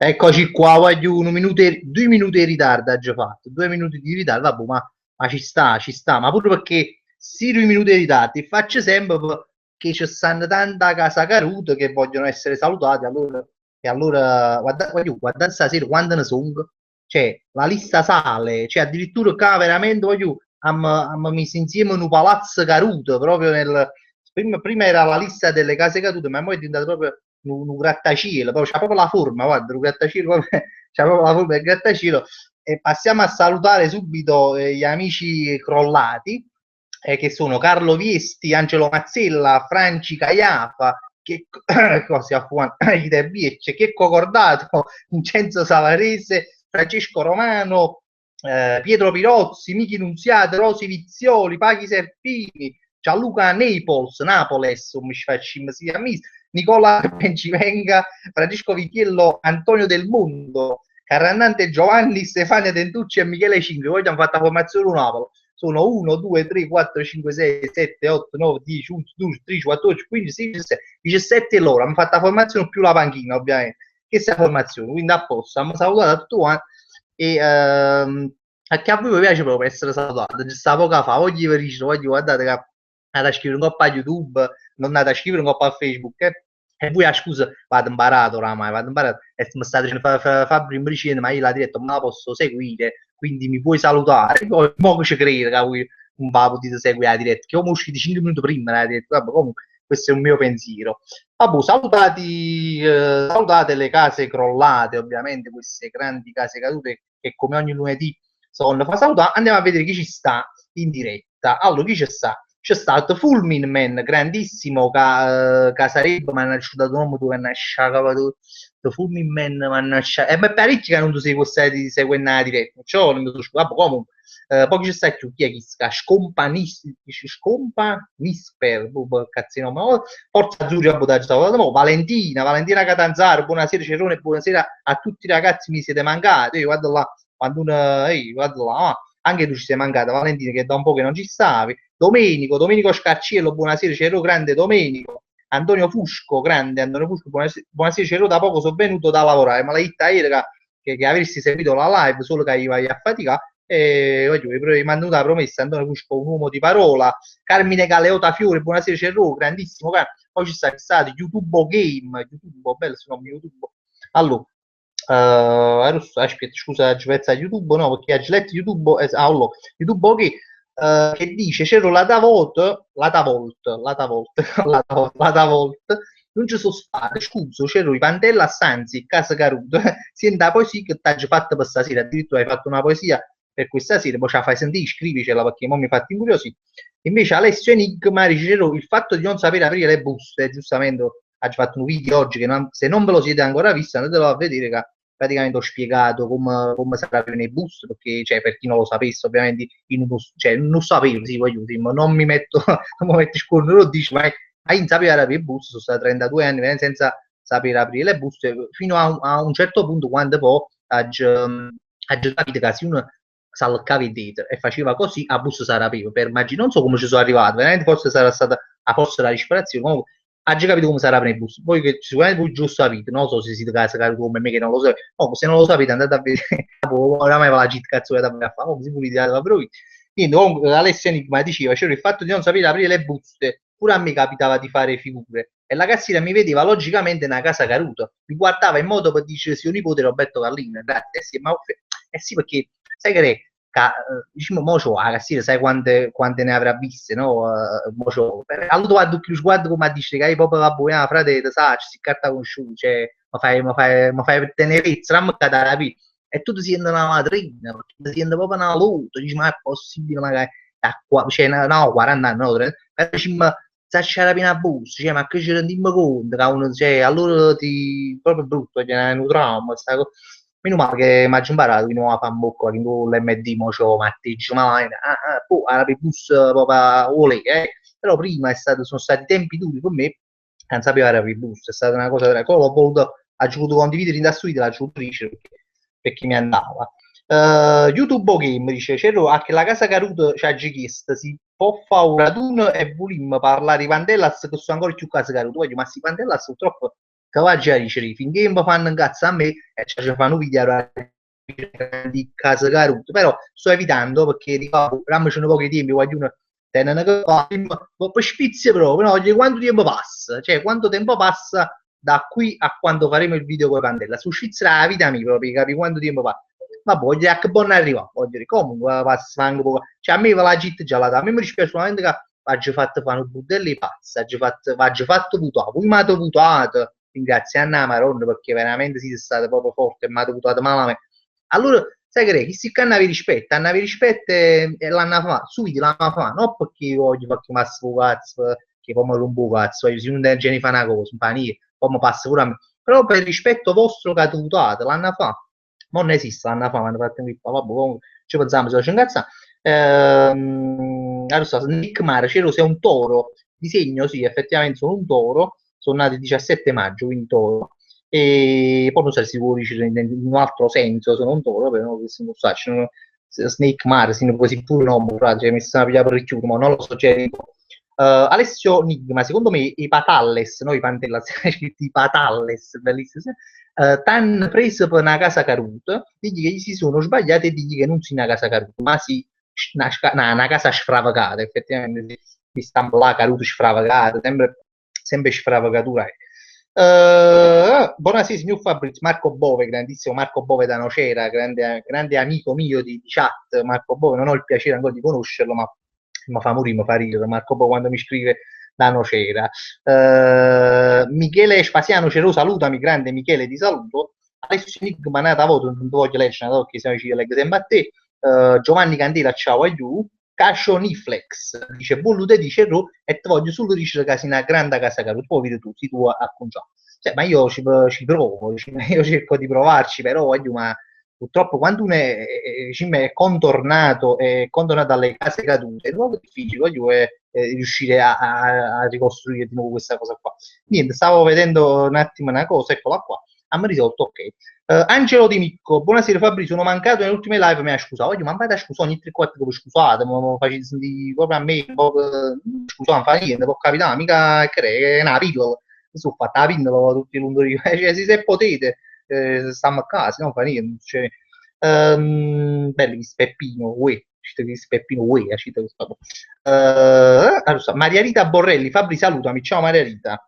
Eccoci qua, voglio 2 minuti di ritardo, ha già fatto, 2 minuti di ritardo, vabbè, ma ci sta, ma pure perché sì, 2 minuti di ritardo, e faccio sempre che ci stanno tanta casa caruta che vogliono essere salutati, allora, e allora guarda stasera quando ne sono, cioè, la lista sale, cioè addirittura qua veramente, abbiamo messo insieme un palazzo caruto, proprio prima era la lista delle case cadute, ma poi è diventato proprio un grattacielo, poi c'ha proprio la forma, guarda, un grattacielo, proprio, c'ha proprio la forma del grattacielo. E passiamo a salutare subito gli amici crollati, che sono Carlo Viesti, Angelo Mazzella, Franci Caiafa, che cosa Checco Cordato, Vincenzo Savarese, Francesco Romano, Pietro Pirozzi, Michi Nunziato, Rosi Vizioli, Paghi Serpini, Gianluca Napoles, un Nicola Pencivenga, Francesco Vitiello, Antonio Del Mondo, Carrannante Giovanni, Stefania Tentucci e Michele Cinque. Poi abbiamo fatto la formazione Napoli. Sono 1, 2, 3, 4, 5, 6, 7, 8, 9, 10, 11, 12, 13, 14, 15, 16, 17, 17 loro. Hanno fatto la formazione più la panchina, ovviamente. Questa è la formazione, quindi a posto. Abbiamo salutato tutto quanto e anche a voi mi piace proprio essere salutato. Ci sta poco fa, voglio guardate che andate a scrivere un po' a YouTube, non andate a scrivere un po' a Facebook. E voi, scusa, vado imparato oramai, vado imparato. E mi state dicendo, Fabri, mi dicendo, ma io la diretta non la posso seguire, quindi mi puoi salutare. Poi, mo ci credo che voi un po' potete seguire la diretta, che ho usciti 5 minuti prima la diretta. Vabbè, comunque, questo è un mio pensiero. Vabbè, salutate le case crollate, ovviamente, queste grandi case cadute che come ogni lunedì sono fa salutare. Andiamo a vedere chi ci sta in diretta. Allora, chi ci sta? C'è stato Fulmin Man, grandissimo, che sarebbe, ma non ci dato nome dove nasce, Fulmin Man, mannaggia, e beh, parecchi che non tu sei stati seguendo la diretta, ciò non mi so, vabbè, comunque, poi ci sta più, chi è chi sta? Scompa Nisper, cazzino, ma Forza Azzurri a Botaggio, Valentina Catanzaro, buonasera Cerone, buonasera a tutti i ragazzi, mi siete mancati, guarda là, quando uno, guarda là, anche tu ci sei mancata, Valentina, che da un po' che non ci stavi, Domenico Scarciello, buonasera, Cero, grande Domenico, Antonio Fusco, grande Antonio Fusco, buonasera, buonasera Cero, da poco sono venuto da lavorare, ma la itta ieri che avresti seguito la live, solo che vai a fatica, e voglio, mi mandato la promessa, Antonio Fusco, un uomo di parola, Carmine Galeota Fiore, buonasera Cerro, grandissimo, poi ci sta stato YouTube Game, YouTube, bello questo nome, YouTube, allora, aspetta, scusa, pezza YouTube, no, perché ha letto YouTube, allora, YouTube ok, che dice c'era la Tavolt, la Tavolt, la Tavolt, la Tavolt, non ci sono state, scusa, c'erano i Pantella Stanzi, Casa Caruto, senta la poesia che ti hai fatto per stasera, addirittura hai fatto una poesia per questa sera, poi ce la fai sentire, scrivicela perché mo mi fatti incuriosire. Invece Alessio Enigma dice il fatto di non sapere aprire le buste, giustamente ha fatto un video oggi che se non ve lo siete ancora visto andatelo a vedere che praticamente ho spiegato come si apre nei bus, perché cioè, per chi non lo sapesse ovviamente in uno, cioè, non sapevo, sì, voglio dire, ma non mi metto, non mi metto il cuore, non lo dici, ma io non sapevo aprire i bus, sono stato 32 anni senza sapere aprire le buste, fino a un certo punto quando poi ho capito che se uno salcava il dito e faceva così, a bus si apriva, per immagino, non so come ci sono arrivato, veramente forse sarà stata a forza la respirazione, comunque ha già capito come sarà per il bus. Voi che sicuramente voi giusto sapete, non so se siete casa cari come me che non lo sapete. Oh, se non lo sapete andate a vedere. Oramai va la git cazzo da fare. Oh, si pulite da però. Quindi comunque Alessia Enigma diceva, c'era il fatto di non sapere aprire le buste, pure a me capitava di fare figure. E la cassiera mi vedeva logicamente nella casa caruta, mi guardava in modo per dire zio nipote Roberto Carlino, grazie, sì, eh sì perché sai che diciamo, mo c'ho la cassiera, sai quante ne avrà viste, no? Mo c'ho. Allora guardo più sguardo come a dire che hai proprio la buona frate, sai, si carta conosciuta, cioè, mi fai tenerezza, non mi cade la vita. E tu ti senti una madrina, ti senti proprio una lotta, dici, ma è possibile, magari, cioè, no, 40 anni, no, 30, dici, ma sai c'era piena bus, cioè, ma che ci rendiamo conto, che uno, cioè, allora ti, proprio brutto, cioè, un trauma, sta cosa. Meno male che mi ha imparato di nuovo a fare un bocco, che l'MD mo c'ho matteggio, ma poi alla bus proprio olè, però prima sono stati tempi duri per me, non sapevo era per bus, è stata una cosa tra l'ho voluto, ha voluto condividere in da suite la giudice perché mi andava. YouTube Game dice, c'ero anche la casa Caruto ci ha chiesto, si può fare un raduno e volimmo parlare di Vandellas che sono ancora più casa Caruto, ma si Vandellas purtroppo che va già dice, finché non fanno un cazzo a me, ci fanno video di casa caruto, però sto evitando perché dico, rammi c'è un po' di tempo, qualcuno tenne che fa, per spizia proprio, no? Quanto tempo passa? Cioè, quanto tempo passa da qui a quando faremo il video con Candela? Su Svizzera la vita mia, proprio, capi quanto tempo passa? Ma poi, a che buon arriva? Voglio dire, comunque, passa anche poco. Cioè, a me la città già la dà, a me mi dispiace solamente che oggi fatto fare un budelli pazzi, oggi fatto votare, poi mi ha votato, ringraziando a Maronna perché veramente si è stato proprio forte e mi ha votato malamente. Allora, sai che chi si canna vi rispetta, e l'hanno fatto, subito l'hanno fatto, non perché voglio perché mi sto cazzo, che poi mi rompo un cazzo, se non del genere fa una cosa, un panino, poi mi passa pure a me, però per rispetto vostro che avete votato, l'hanno fatto, ma non esiste, l'hanno fatto, mi hanno fatto un grippo, vabbè, comunque, ci pensiamo, se lo incazzare. Allora, Nick Mara, c'ero sei un toro, disegno, sì, effettivamente sono un toro, sono nato il 17 maggio, quindi toro, e poi non so se si può dire in un altro senso, sono un toro, però non so, Snake Martin, così pure no, cioè, mi stanno a pigliare per il chiuso, ma non lo so, cioè, Alessio Nigma, secondo me i Patalles, no i Pantella, i Patalles, bellissimo, t'hanno preso per una casa caruta, digli che gli si sono sbagliati e digli che non si una casa caruta, ma si una casa sfravagata, effettivamente si stampa là, caruta sfravagata, sempre sfravagatura. Buonasera signor Fabrizio, Marco Bove, grandissimo Marco Bove da Nocera, grande amico mio di chat, Marco Bove, non ho il piacere ancora di conoscerlo, ma mi fa morire, mi fa ridere, Marco Bove quando mi scrive da Nocera. Michele Spasiano Cero, salutami, grande Michele, ti saluto. Adesso Enigma nata voto, non voglio leggere, perché siamo vicini leggo sempre a te. Giovanni Candela, ciao a giù. Cascio Niflex dice Bollude dice Ro e ti voglio solo dire che sei una grande casa che poi vedi tu, si tu a Pungià. Cioè, ma io ci provo, io cerco di provarci, però voglio, ma purtroppo quando uno è contornato dalle case cadute, è molto difficile voglio, riuscire a ricostruire di nuovo questa cosa qua. Niente, stavo vedendo un attimo una cosa, eccola qua, hanno risolto, ok. Angelo Di Micco, buonasera Fabrizio, sono mancato nelle ultime live, mi ha scusato, ma fate scusa ogni 3-4 dove scusate, ma facete sentire proprio a me, scusa, non fa niente, può capitare, mica è una pillola, sono fatta la pillola tutti i lunghi, cioè se potete, stiamo a casa, non fa niente, cioè, bello, Peppino, uè, Peppino, uè, allora, Maria Rita Borrelli, Fabri salutami, ciao Maria Rita,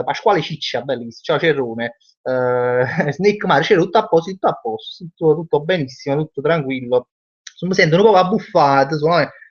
Pasquale Ciccia, bellissimo, ciao Cerrone, Snake Mar, c'era tutto a posto, tutto benissimo, tutto tranquillo. Mi sento un po' abbuffato,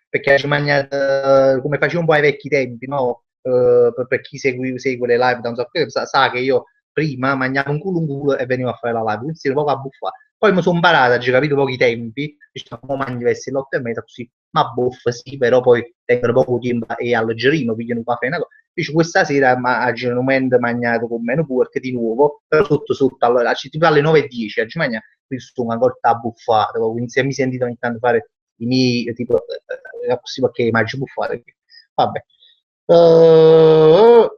perché ci mangiato come facevo un po' ai vecchi tempi, no? Per chi segue le live da un sacco sa che io prima mangiavo un culo e venivo a fare la live, quindi sono un po' abbuffato. Poi mi sono imparato, ho capito pochi tempi, diciamo, mangi verso l'8:30, così, ma buffa sì, però poi tengono poco tempo e alleggerino, pigliano un caffè, una cosa. Invece questa sera aggiornamento mangiato con meno pork di nuovo, però sotto allora, tipo alle 9:10, oggi mangia, qui sono ancora buffato, quindi se mi sentite ogni tanto fare i miei, tipo, è possibile che mangio buffare, vabbè.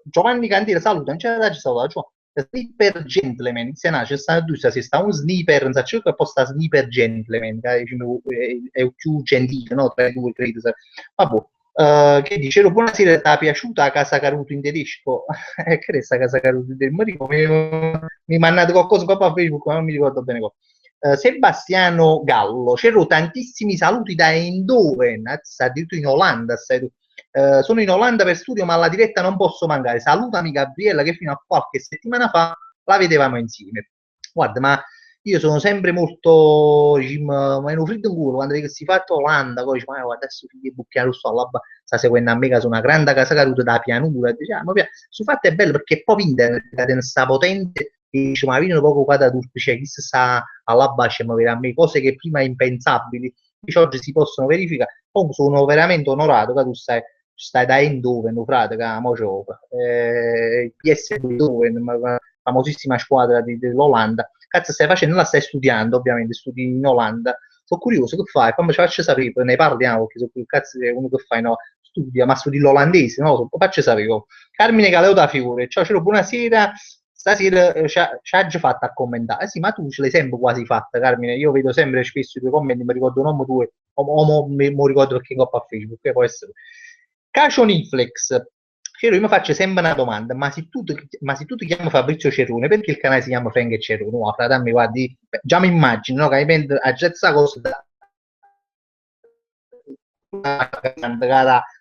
Giovanni Candela, saluta, non c'è da ci saluta, cioè, Sniper Gentleman, se no, c'è stato due, se sta un sniper, non so, c'è che posta Sniper Gentleman, che è più gentile, no, tra i due, credo, vabbè. Che dicevo, buonasera, ti è piaciuta la Casa Caruto in tedesco? Che è sta Casa Caruto in tedesco? Mi mandato qualcosa qua a Facebook, ma non mi ricordo bene cosa. Sebastiano Gallo, c'erano tantissimi saluti da Eindhoven, addirittura in Olanda, sono in Olanda per studio, ma alla diretta non posso mancare. Salutami Gabriella, che fino a qualche settimana fa la vedevamo insieme. Guarda, ma io sono sempre molto, meno freddo in culo quando dico si fa Olanda, poi dico, ma guarda, adesso figli bucchiare rosso alla sta seguendo a me che sono una grande casa caduta da pianura, diciamo, su fatto è bello perché è proprio internet sta potente e dice, ma viene poco qua da turco, cioè chi sta alla base, ma a me cose che prima impensabili, invece oggi si possono verificare, comunque sono veramente onorato che tu stai da Eindhoven, frate, che mo gioca, il PSV Eindhoven, famosissima squadra dell'Olanda, cazzo stai facendo? La stai studiando, ovviamente, studi in Olanda. Sono curioso, che fai? Fammi faccio sapere, ne parliamo, perché sono più cazzo è uno che fai, no? Studia, ma studi l'olandese, no? Faccio sapere. Carmine Caleo da Fiore, ciao, ciao, buonasera. Stasera ci ha già fatto a commentare. Sì, ma tu ce l'hai sempre quasi fatta, Carmine. Io vedo sempre spesso i tuoi commenti, mi ricordo un nome tuo, o mi ricordo perché coppa a Facebook, può essere. Cacio Niflex, Ciro, io mi faccio sempre una domanda, ma se tu ti chiami Fabrizio Cerrone, perché il canale si chiama Frank e Cerrone? No, frate, guardi, già mi immagino, no, che a questa cosa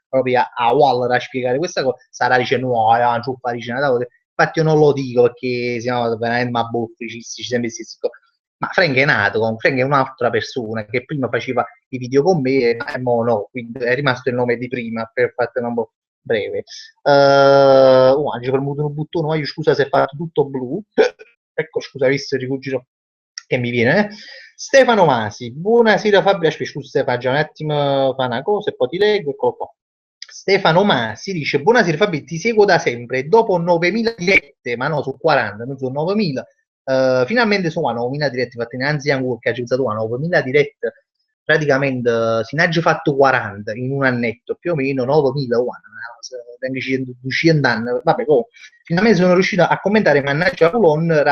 proprio a Waller a spiegare questa cosa, sarà dicendo no, non ci fare nada. Infatti io non lo dico perché sennò veramente ma bofficisti, ci sempre stessi cose. Ma Frank è nato, Frank è un'altra persona che prima faceva i video con me e mo no, quindi è rimasto il nome di prima per fartelo un po' breve. Oggi ho premuto un bottone, ma io scusa se è fatto tutto blu. Ecco, scusa, visto il rifugio che mi viene. Stefano Masi, buonasera Fabio, aspetta, scusa Stefano, già un attimo fa una cosa e poi ti leggo, eccolo qua. Stefano Masi dice, buonasera Fabio, ti seguo da sempre, dopo 9.000 dirette, ma no, su 40, non su 9.000, finalmente sono 9.000 dirette fatte innanzi a che ha usato 9.000 dirette, praticamente si ne ha già fatto 40 in un annetto, più o meno 9.000, 200 anni, vabbè, comunque, finalmente sono riuscito a commentare, mannaggia Colon,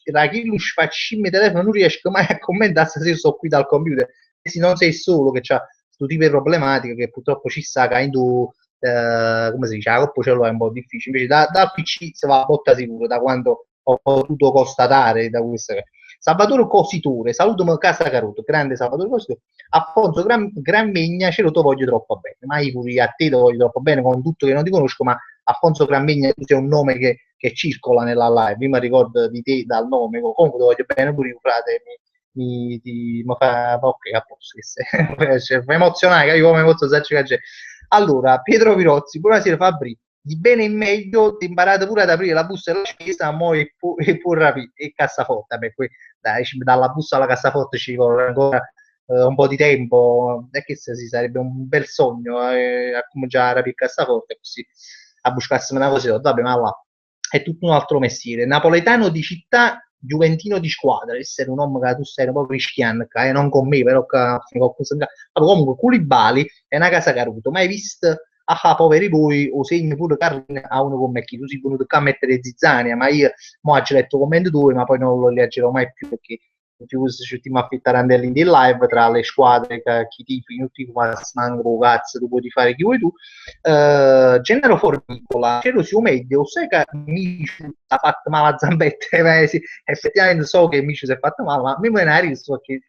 chi lo fa scimmie telefono non riesco mai a commentare se sto qui dal computer, se non sei solo che c'ha questo tipo di problematiche che purtroppo ci sta caendo, come si dice, la coppa ce l'ho è un po' difficile, invece da PC si va a botta sicuro, da quando ho potuto constatare da questa. Salvatore Cositore, salutami Casa Caruto, grande Salvatore Cositore, Alfonso Grammegna, ce lo to voglio troppo bene, mai pure a te lo voglio troppo bene con tutto che non ti conosco, ma Alfonso Grammegna è un nome che circola nella live, io mi ricordo di te dal nome, comunque ti voglio bene pure io, frate, mi fa ok, a posto, mi emozionare, io come emozionato, allora, Pietro Pirozzi, buonasera Fabri, di bene in meglio, ti imparate pure ad aprire la busta della spesa, mo e pure rapire, e cassaforte, beh, dai, dalla busta alla cassaforte ci vuole ancora un po' di tempo, e che si sarebbe un bel sogno a cominciare a rapire il cassaforte, così a buscarsi una cosa, vabbè, ma là, è tutto un altro mestiere. Napoletano di città, Juventino di squadra, essere un uomo che tu sei un po' cristiano, non con me, però comunque Culibali è una casa caruto, mai visto poveri voi, o segni pure Carlina a uno come chi, tu sei venuto qua a mettere zizzania, ma io mo ho letto commentatori, ma poi non lo leggerò mai più perché più ci stiamo affittando in live tra le squadre che chi tifi, tutti come stanno cazzo, tu puoi fare chi vuoi tu. Gennaro Fornicola, c'ero su medio, sai che Mici ha fatto male a zambette, sì, effettivamente so che Mici si è fatto male, ma mi viene a riso perché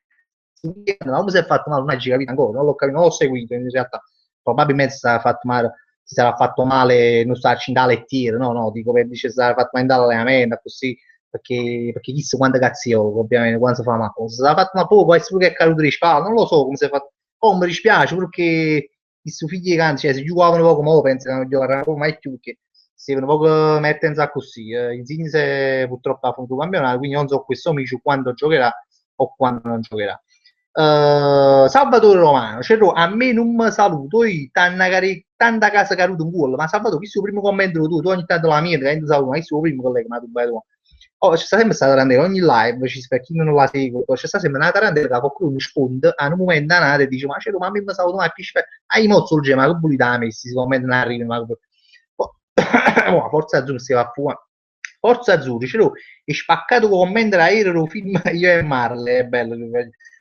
ma come si è fatto male non hai capito ancora, non l'ho capito, non l'ho seguito in realtà, probabilmente si sarà fatto male, non sta a lettiere, no, dico per dice si sarà fatto male dall'allenamento, così, perché chissà quante cazziolo, ovviamente, quando si fa male, se si è fatto male poco, può essere pure che è caduto di spalla, non lo so come si è fatto, oh, mi dispiace, perché i suoi figli canti, cioè, se giocavano poco, ma penso che non giocheranno mai più, che si devono poco mettere in sacco così, Insigne purtroppo ha finito il campionato, quindi non so questo amico quando giocherà o quando non giocherà. Salvatore Romano, cioè, a me non mi saluto, io tanta casa caruto un gol, ma Salvatore, questo è il primo commento tu ogni tanto la mia, che saluto, ma questo è il primo collega, ma tu vai tu. Oh, c'è sempre stata tarantella, ogni live, ci per chi non la segue, c'è stata sempre una tarantella che qualcuno risponde, a un momento e dice, ma c'è, ma a me mi saluto, ma più ai mozzo il ma che bulità messi, si commenta non arriva, ma oh, Forza Azzurri si va fuori. Forza Azzurri, ce l'ho, è spaccato con commento aereo film io e Marley, è bello,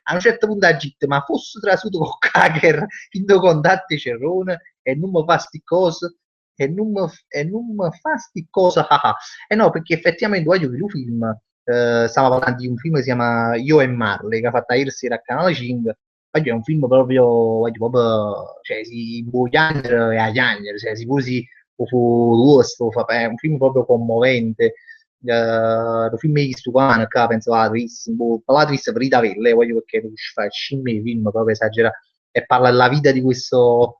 a un certo punto agite, ma fosse trasuto con Cager in due contatti Cerrone e non mi fa sti cose e non mi fa sti cose e no perché effettivamente voglio che il film stava parlando di un film che si chiama Io e Marley che ha fatto ieri sera a Canale 5 oggi è un film proprio cioè si può piangere e a piangere cioè si può si è un film proprio commovente un film di questo qua penso la triste per Itavelle voglio perché fa scimmie di film proprio esagerato e parla della vita di questo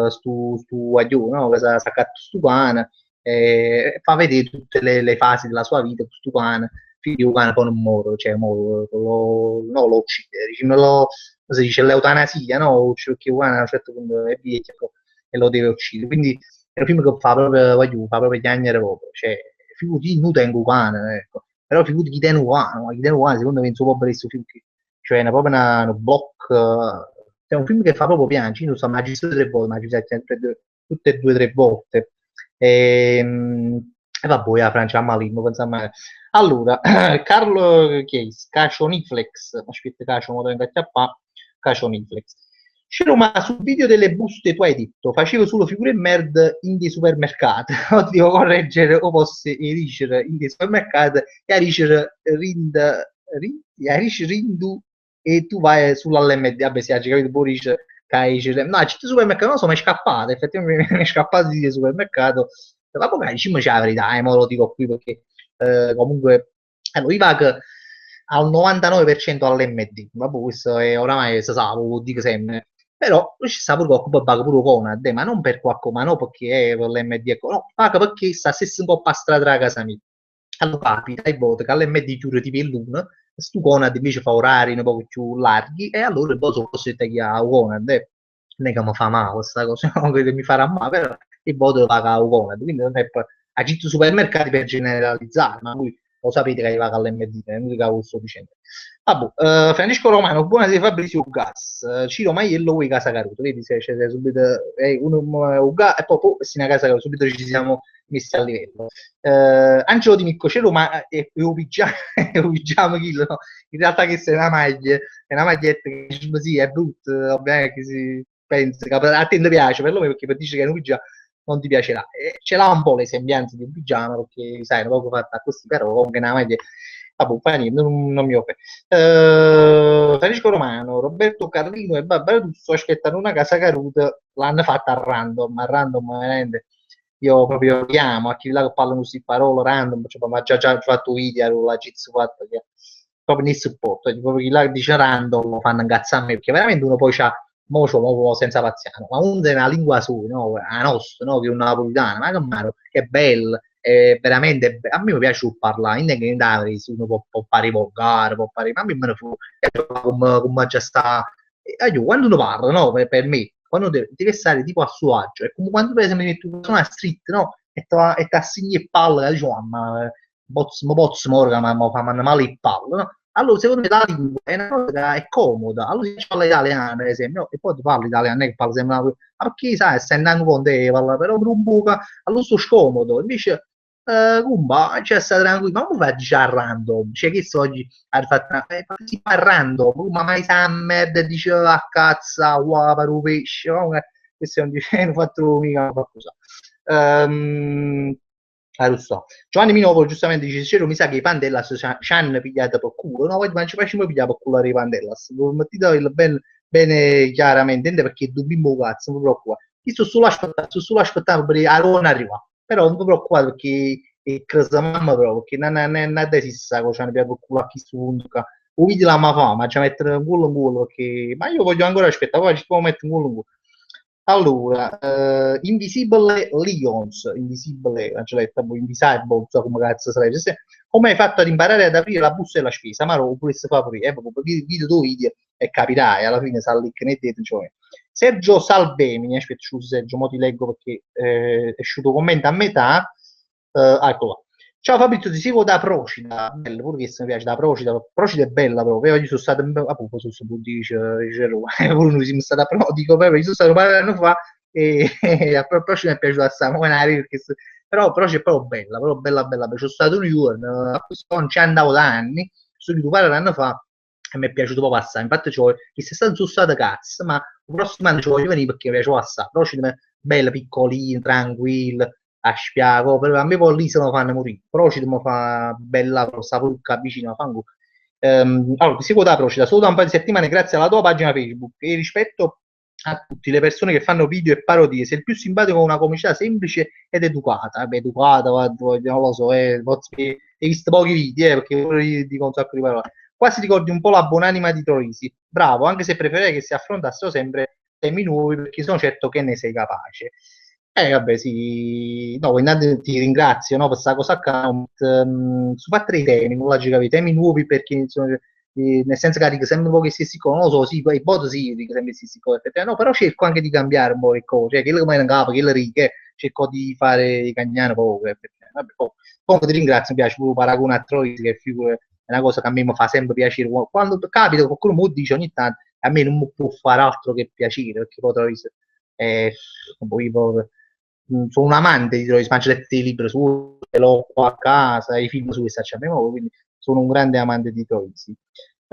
stu agliò, no? Che si è accatto stu pane e fa vedere tutte le fasi della sua vita stu pane figlio cane poi non muore cioè muore, no, lo uccide diciamo, come si dice l'eutanasia no? Uccide perché cane a un certo punto è vecchio e lo deve uccidere quindi è un film che fa proprio piangere proprio cioè figurati nuda in cucana ecco però figurati chi te ne chi te ne secondo me insomma per questo film cioè è proprio una block è un film che fa proprio piangere, io lo so, ma ci sono tre volte, ma ci sono tutte e due o tre volte. E vabbè, la Francia a Malino, pensiamo allora, Carlo Chies, Cacioniflex, aspetta, Cacio, mo devo incazzare, Cacioniflex. Ma sul video delle buste tu hai detto, facevo solo figure e merda in dei supermercati. Oddio, correggere o posso dicere in dei supermercati e a dicere rindu e tu vai sull'LMD. Vabbè, si ha capito pure dice che hai dice, no, c'è supermercato, non so, mi è scappato, effettivamente mi è scappato di supermercato. Ma poi diciamo c'è la verità, ma lo dico qui perché comunque allora, IVAC al 99% all'MD, vabbè, questo è oramai si sa, lo dico sempre. Però ci sta pure qualcuno paga pure Conad, ma non per qualcuno, ma non perché è per l'MD, no, paga perché sta stessa un po' a strada della casa mia. Allora capita e voto che all'MD chiude tipo il luna, stu Conad invece fa orari un po' più larghi e allora poi sono costretto a chiamare Conad, non è che mi fa male questa cosa, non credo che mi farà male, però il voto lo paga Conad, quindi non è per agito supermercati per generalizzare, ma lui lo sapete che arriva all'MD, è l'unica cosa che sto dicendo. Vabbè, Francesco Romano, buonasera Fabrizio Gas, Ciro Maiello, voi Casa Caruto, vedi se c'è subito Uga, e poi si una Casa Caruto, subito ci siamo messi a livello. Angelo Di Micco, c'è Roma e lo pigiamo chi no? In realtà che è una maglia, è una maglietta che sì, è brutta, ovviamente che si pensa, che a te non piace, perlomeno perché per dire che è un pigiama non ti piacerà. E ce l'ha un po' le sembianze di un pigiama, perché sai, è un po' fatta così, però comunque una maglia. Vabbè, fa niente, non mi offre. Francesco Romano, Roberto Carlino e Barbara Tusso aspettano una casa caruta, l'hanno fatta a random veramente. Io proprio chiamo a chi là che parlano queste parole random, cioè, ma già fatto video, la Giz fatta che proprio ne supporto, proprio chi là che dice random lo fanno incazzare a me, perché veramente uno poi c'ha mo senza pazziano, ma uno è una lingua sua, no? La nostra, no? Che è una napolitana, ma che è bella, è veramente, a me mi piace parlare, non è che uno può fare volgare, può fare, ma a me me ne fu, come già sta, io, quando uno parla, no? Per me, quando deve stare tipo a suo agio, è come quando per esempio metti una persona street, no? E ti assegni e palle, dici, ma bozzo morga, ma fa male il pallo, no? Allora, secondo me la lingua è una cosa che è comoda. Allora, se parla italiano, per esempio, no? E poi tu parli italiano, non è che parli sempre ma perché, sai, stai andando con te, parla però per un buca, allora sto scomodo. Invece, Gumba, cioè, sta tranquillo, ma come fai a dire a random? Cioè, che so oggi ha fatto, si fa random, ma mai Summer diceva a cazzo, wow, per un pesce, questo è un non fatto mica qualcosa. Lo so. Giovanni Minovo giustamente dice, Cero, mi sa che i Pandellas ci hanno pigliato per culo, no? Ma ci facciamo pigliare per culo i Pandellas, mettete il bene chiaramente, perché dobbiamo cazzo, non vi preoccupate. Io sto solo aspettando per Arona arriva, però non vi preoccupate perché è cresa mamma proprio, perché non è esiste cosa, ci hanno pigliato per culo a chi su punto, o vedi la ma fa, ma ci mettere un culo, perché, ma io voglio ancora aspettare, poi ci può mettere un culo. Allora, Invisible Lions, Invisibile, Angeletta, Invisible, non so come cazzo sarebbe. Come hai fatto ad imparare ad aprire la busta della spesa? Ma lo pure se fa aprire, video tu video e capirai, alla fine sa lì che ne dite, cioè. Sergio Salvemini, aspetta, scusa Sergio, mo ti leggo perché è uscito commento a metà, eccolo là. Ciao Fabrizio, ti seguo da Procida, bello, pure che se mi piace da Procida, Procida è bella proprio, io sono stato, appunto, su dice Roma, pure noi siamo stati a Prodico, però io sono stato un paio di anni fa e a Procida mi è piaciuta assai, però Procida è proprio bella, bella, sono stato un giorno, a questo non ci andavo da anni, sono venuto un paio di anni fa e mi è piaciuto proprio assai, infatti c'ho, quest'estate sono stato cazzo, ma il prossimo anno ci voglio venire perché mi piace assai, Procida è bella, piccolina, tranquilla, a spiago, però a me poi lì se lo fanno morire, però ci dobbiamo fare bella sta porca vicino a fango. Allora, ti seguo da Procida solo da un paio di settimane grazie alla tua pagina Facebook e rispetto a tutte le persone che fanno video e parodie, sei il più simpatico con una comicità semplice ed educata. Vabbè, educata, non lo so, hai visto pochi video, perché io dico un sacco di parole. Quasi ricordi un po' la buonanima di Troisi. Bravo, anche se preferirei che si affrontassero sempre temi nuovi, perché sono certo che ne sei capace. Vabbè, sì, no, intanto ti ringrazio, no, per questa cosa account. Su fare i temi, non la giocare, i temi nuovi perché insomma, nel senso che dico sempre un po' che stessi con, non lo so, sì, i bot sì, dico sempre stessi con, no, però cerco anche di cambiare un po' le cose, cioè, quello che mi in capo, quello righe, cerco di fare i cagnano poco, vabbè, comunque ti ringrazio, mi piace pure paragone a Troisi, che è una cosa che a me mi fa sempre piacere, quando capita qualcuno mi dice ogni tanto, a me non mi può fare altro che piacere, perché poi Troisi è poi, sono un amante di Troy Spangletti di libro su, l'ho qua a casa, i film su questa c'è a memoria, quindi sono un grande amante di Troisi.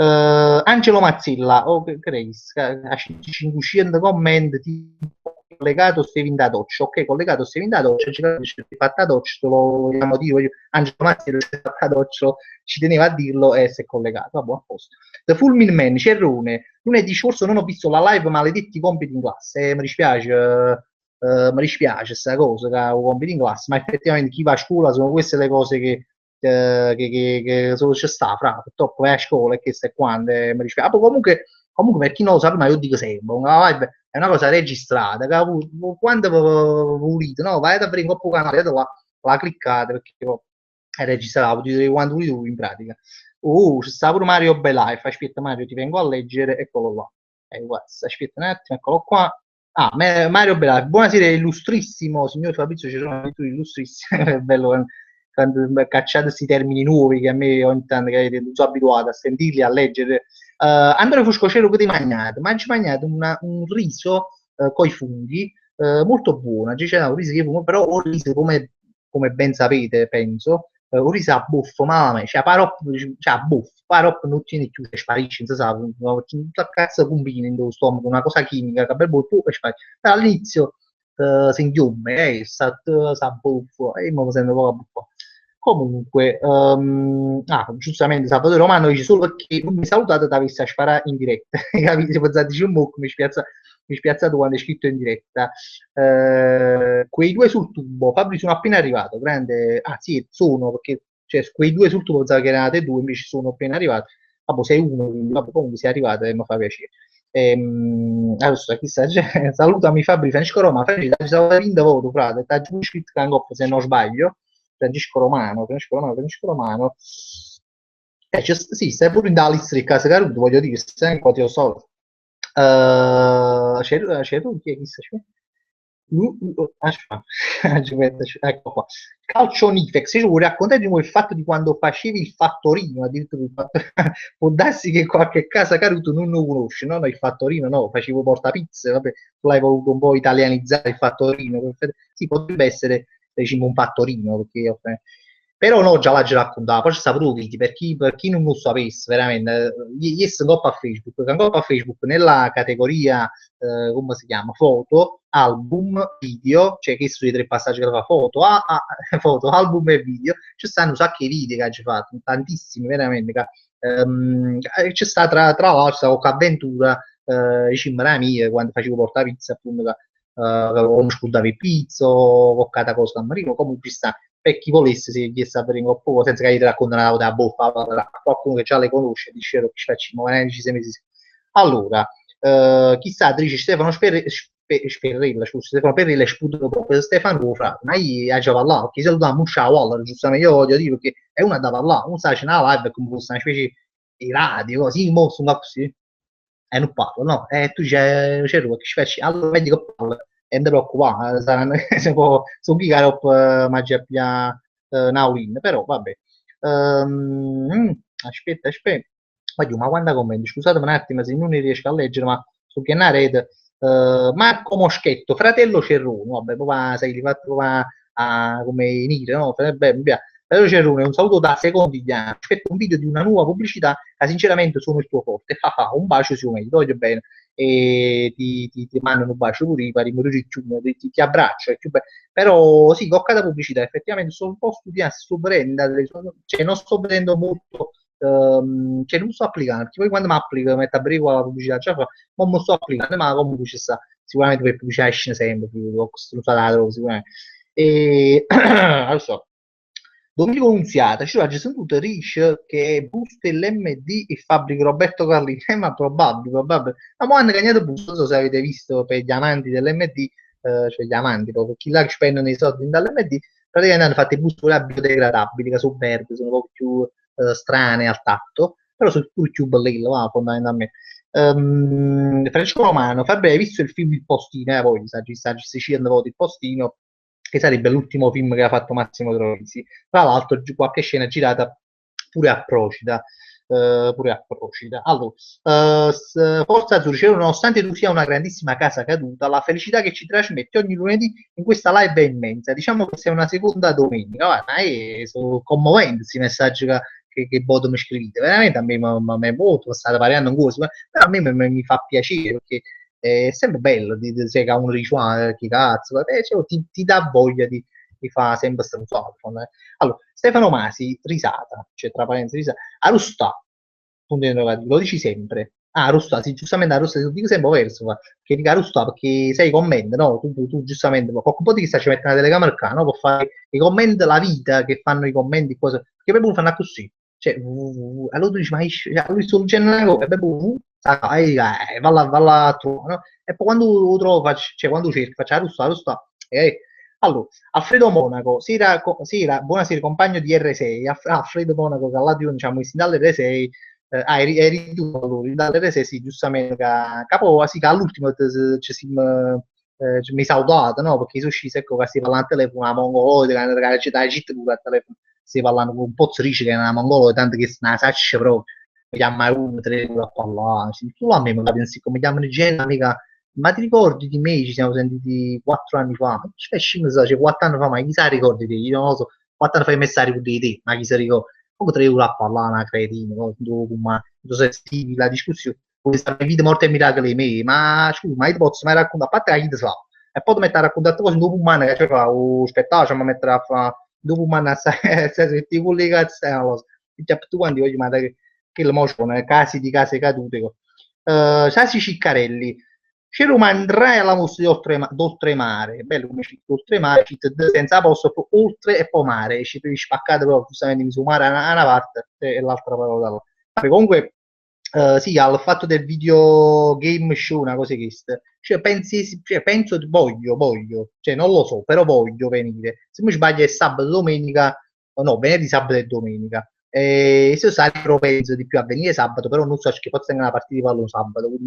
Angelo Mazzilla, o che creis, a 500 commenti tipo collegato Stevin da doccia, ok, collegato Stevin da doccia, ci è fatta doccia, te lo vogliamo dire, Angelo Mazzilla si è fatta doccia, ci teneva a dirlo e si è collegato, vabbè, a posto. The Fulmin Man, Cerrone, lunedì scorso non ho visto la live, maledetti compiti in classe, mi dispiace questa cosa, che ho compiti in classe, ma effettivamente chi va a scuola sono queste le cose che solo c'è sta, fra, purtroppo vai a scuola e che stai quando, mi dispiace. Ah, poi comunque per chi non lo sa, ma io dico sempre, una live è una cosa registrata, che quando volete, no, vai ad aprire un po' canale, la cliccate perché è registrata, potete dire quando volete in pratica. C'è sta pure Mario Belife, aspetta Mario, ti vengo a leggere, eccolo là. Guarda, aspetta un attimo, eccolo qua. Ah, Mario Belife, buonasera, illustrissimo signor Fabrizio Cerrone, tu illustrissimo, è bello quando cacciate questi termini nuovi che a me ogni tanto che non sono abituato a sentirli, a leggere. Andrea Fuscocero che ti mangiate? Mangi mangiato un riso con i funghi, molto buono, c'è un riso che però un riso come ben sapete, penso, un riso a buffo, ma cioè, cioè, a buffo, parop non tieni più, che sparisce, non si sa, tutta cazzo combina in tuo stomaco, una cosa chimica, che bel buffo, e sparisce. Però all'inizio si inchiume, sa buffo, e mo mi sento poco buffo. Comunque, giustamente Salvatore Romano dice solo perché non mi salutate da avessi a sparare in diretta, capite? Se pensate, dice un mocco, mi spiazzato quando è scritto in diretta. Quei due sul tubo, Fabri sono appena arrivato, grande, sì, sono, perché cioè, quei due sul tubo pensavo che erano te due, invece sono appena arrivato. Vabbè, sei uno, quindi vabbè, comunque sei arrivato e mi fa piacere. Adesso, chissà, salutami Fabri Francesco Roma, Francesco, ci stavo vinto voto, frate, sta giù scritto se non sbaglio. Francesco Romano. Sì, stai pure in Dallas, casa Caruto, voglio dire, stai in quattro soldi. C'è tu, chi è chi sta? Aspetta, ecco qua. Calcio Nifex, io vorrei raccontare di nuovo il fatto di quando facevi il fattorino, addirittura può darsi che qualche casa Caruto non lo conosce, no? No, il fattorino, no, facevo portapizze, vabbè, tu l'hai voluto un po' italianizzare il fattorino, sì, potrebbe essere, diciamo, un fattorino, perché però no, già l'ha raccontata, poi c'è sta proprio video, per chi non lo sapesse, veramente, io sono a Facebook, a Facebook nella categoria, come si chiama, foto, album, video, cioè che sono i tre passaggi che fa foto, foto, album e video, ci stanno un sacco di video che ci fatto, tantissimi, veramente, c'è sta tra l'altro qualche avventura, diciamo, la mia, quando facevo portare pizza, appunto, come scudare pizza, o cada cosa a marino, comunque ci sta per chi volesse se gli sta per un po' senza che gli raccontano da boffa qualcuno che già le conosce dice che ci facciamo ci sei mesi. Allora chissà dice Sperrella scusa Stefano Perrella sputo dopo Stefano Fra ma io già parlato chi salutiamo un ciao allora giustamente io voglio dire che è una da parlare non sa c'è una live come fosse una specie di radio così mo sono così e non parlo no e tu c'è che ci facci allora vedi che parlo e non ti preoccupare, saranno se può su Gigarop mangia pia Naulin, però vabbè. Aspetta. Oddio, ma quanta commenti? Scusatemi un attimo se non ne riesco a leggere, ma su che una rete. Marco Moschetto, fratello Cerrone, vabbè, poi sai, li fatto come in Ire, no? Beh, mi piace. Fratello Cerrone, un saluto da Secondigliano. Aspetto un video di una nuova pubblicità, che sinceramente sono il tuo forte. Un bacio su me, ti voglio bene e ti mandano un bacio pure, ti abbraccio, però sì, cocca da pubblicità, effettivamente sono un po' studiato, sto prendendo, cioè non sto prendendo molto, cioè non sto applicando, perché poi quando mi applico, metto a breve la pubblicità, già fa, non mi sto applicando, ma comunque ci sta, sicuramente per pubblicità esce sempre, ho costruito sicuramente. E, non so. Domenico Nunziata, ci oggi sentito Rich che busta l'MD e fabbrica Roberto Carlini, ma probabile. Ma mo hanno cagnato busto, non so se avete visto per gli amanti dell'MD, cioè gli amanti, proprio chi là che spendono i soldi dall'MD, praticamente hanno fatto i busti biodegradabili, che sono verdi, sono un po' più strane al tatto, però sono più belli, va, fondamentalmente. Francesco Romano, Fabri, hai visto il film Il Postino? Poi, saggi Sicilia, il Postino, che sarebbe l'ultimo film che ha fatto Massimo Troisi. Tra l'altro, qualche scena girata pure a Procida. Pure a Procida. Allora, Forza Azzurri, nonostante tu sia una grandissima casa caduta, la felicità che ci trasmette ogni lunedì in questa live è immensa. Diciamo che sei una seconda domenica, ma sono commoventi questi messaggi che voto mi scrivete, veramente a me mi voto, state parlando con cosa, però a me mi fa piacere perché è sempre bello, se uno dice, che cazzo, cioè, ti dà voglia di fare sempre stronzate. Allora, Stefano Masi, risata, cioè tra parentesi, risata, Arustà, punto interrogativo, lo dici sempre. Ah, Arustà, sì, giustamente Arustà, lo dico sempre verso, che dica Arustà perché sei commenti, no? Tu giustamente, ma qualche po' ti sta ci mette una telecamera qua, no? Per fare i commenti, la vita che fanno i commenti, cose, perché poi fanno così. Cioè, allora tu dici, ma cioè, lui sto dicendo una cosa, e poi valla a trovare, no? E poi quando lo trovo, cioè quando cerco, faccio Arustà, allora, Alfredo Monaco, buonasera compagno di R6, Alfredo Monaco che all'addio diciamo si dall'R6, eri tu allora, dall'R6 sì, giustamente, capo, sì, che all'ultimo ci siamo, mi salutato, no? Perché sono sceso, ecco, che si parla al telefono, la mongoloide, che c'è da città pure al telefono, si parlano con un pozzo rice che è una mongoloide, tanto che se ne sa proprio, mi chiama uno, tre, a parlare, tu a me mi pensi come chiamano gente, mica ma ti ricordi di me? Ci siamo sentiti 4 anni fa. Ma cioè, c'è 4 anni fa, ma chi sa ricordi di te? Io non lo so. 4 anni fa hai messo a ricordare di te, ma chi sa ricorda? Comunque 3 euro a parlare, una cretina, no? Dopo, ma non so se senti la discussione. Come sta vita morte e miracoli di me, ma scusa, ma io ti posso mai raccontare, a parte la chi sa, e poi ti mettere a raccontare cose dopo un anno che c'è lo spettacolo, ma mettere a fare dopo un anno se ti collegazzi, non lo so. Tu quanti voglio, ma che lo mostrano, casi di case cadute. Sasi Ciccarelli. C'era un Andrea alla mostra d'oltremare, bello come c'è oltremare, senza posto, oltre e poi mare, ci devi spaccare proprio giustamente mi mare a una parte e l'altra parola dall'altra. Comunque, sì, al fatto del video game show, una cosa che cioè, penso, voglio, cioè non lo so, però voglio venire. Se mi sbaglio è sabato, domenica, no, venerdì, sabato e domenica. E se io sarei propenso di più a venire sabato, però non so che forse è una partita di pallone sabato, quindi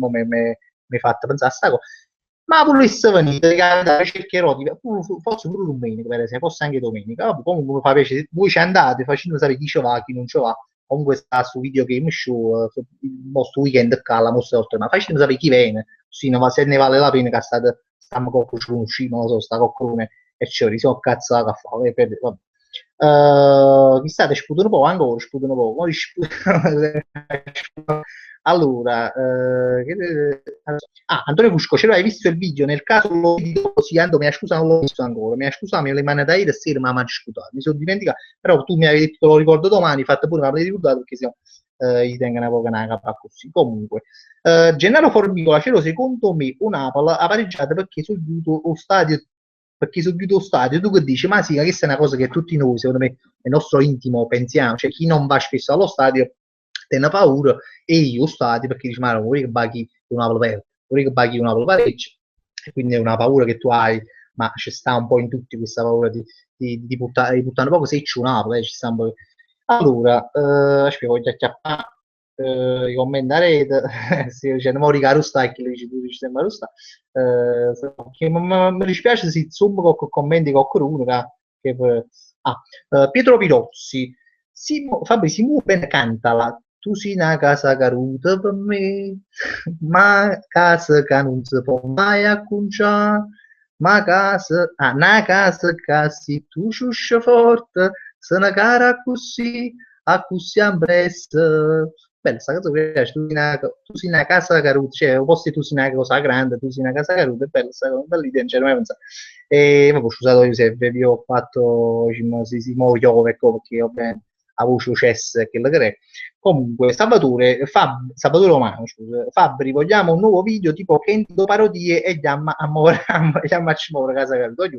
mi hai fatto pensare a sta cosa. Ma volesse venire, cercherò di forse pure domenica, per esempio, forse anche domenica. Vabbè, comunque mi fa piacere. Voi ci andate facendo sapere chi ci va, chi non ci va. Comunque sta su video game show, il vostro weekend qua alla mostra oltre, ma facciamo sapere chi viene, sì, se ne vale la pena che stiamo con qualcuno, non lo so, sta qualcuno e ci siamo cazzati a fare. Vabbè. Chi state sputano un po', ancora sputano un po'. Allora, Antonio Fusco, ce l'hai visto il video? Nel caso lo vedo, sì, Ando, mi ha scusato, non l'ho visto ancora. Mi ha scusato, me le mani da ieri sera, ma mi ha scusato. Mi sono dimenticato, però tu mi avevi detto, lo ricordo domani, fatto pure, me l'avevi ricordato perché se no gli tengono una poca una capa così. Comunque, Gennaro Formicola, c'era secondo me un Apple ha pareggiato perché sono chiuso lo stadio, tu che dici, ma sì, questa è una cosa che tutti noi, secondo me, nel nostro intimo pensiamo, cioè chi non va spesso allo stadio tenne paura e io stadio perché dici, ma vuoi che baghi una perde, vuoi che baghi una pareggia, e quindi è una paura che tu hai, ma ci sta un po' in tutti questa paura di buttare poco se c'è un'apola, ci sta un po'. Allora, aspetta, voglio acchiappare i commentari, sì, cioè, non ricordo sta che dici tu dici sempre sta. Che mi dispiace se zoom con commenti con qualcuno Pietro Pirozzi Fabri si muove bene cantala tu sei una casa caruta per me ma casa che non si può mai acconciare ma casa una casa che se tu sciuscia forte se una cara così a così ambressa. Bella, sta cosa mi piace, tu sei una casa caruta, cioè, o posti tu sei una cosa grande, tu sei una casa caruta, è bella, sta cosa, bella idea, non c'era mai pensato. E poi scusato io se vi ho fatto, diciamo, si muove, ecco, perché ovviamente a voce cesse che la crei. Comunque, Salvatore Romano, scusa, Fabri, vogliamo un nuovo video tipo Candido parodie e chiama a muovere, chiama a muovere casa caruta.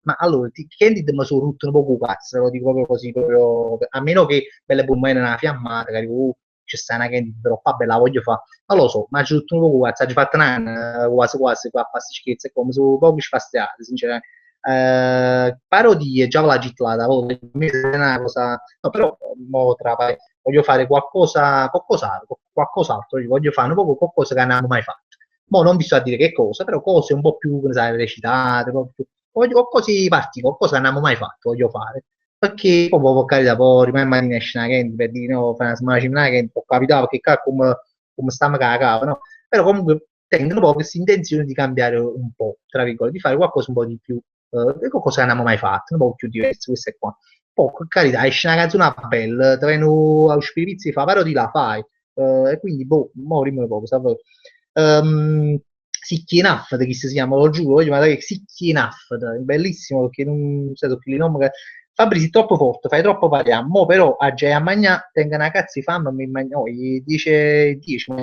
Ma allora, Candid mi sono rotto un po' cazzo, lo dico proprio così, proprio, a meno che belle buone una fiammata, che dico, c'è sta una Candid troppo bella, la voglio fare, non lo so, ma c'è tutto un po' cazzo, ci fatto un anno, quasi, qua a fare schizzi, e come sono poco spastiati, sinceramente. Parodie, già la gitlata, una cosa, no, però voglio fare qualcos'altro, voglio fare un po' qualcosa che non abbiamo mai fatto. Mo non vi sto a dire che cosa, però cose un po' più, come sai, recitate, voglio cose particolari, qualcosa che non abbiamo mai fatto, voglio fare. Perché poi per carità, poi rimane in escena che per dire no, fare una settimana che può capitare perché qua come stiamo cagando, no? Però comunque tengono proprio questa intenzione di cambiare un po', tra virgolette, di fare qualcosa un po' di più, qualcosa che non abbiamo mai fatto, un po' più diverso, questo è qua. poi, per carità, esce una canzone bella, ti vengono a spirizzi, fa però ti la fai. E quindi, boh, mo rimane poco, sapevo. Sicchi Enough, che si chiama, lo giuro, voglio mandare Sicchi Enough, è bellissimo perché non sai che nome che... Fabri, sei troppo forte, fai troppo parliamo, mo però a Gia Magna tenga una cazzo di fame, mi mangia, oh, gli dice 10,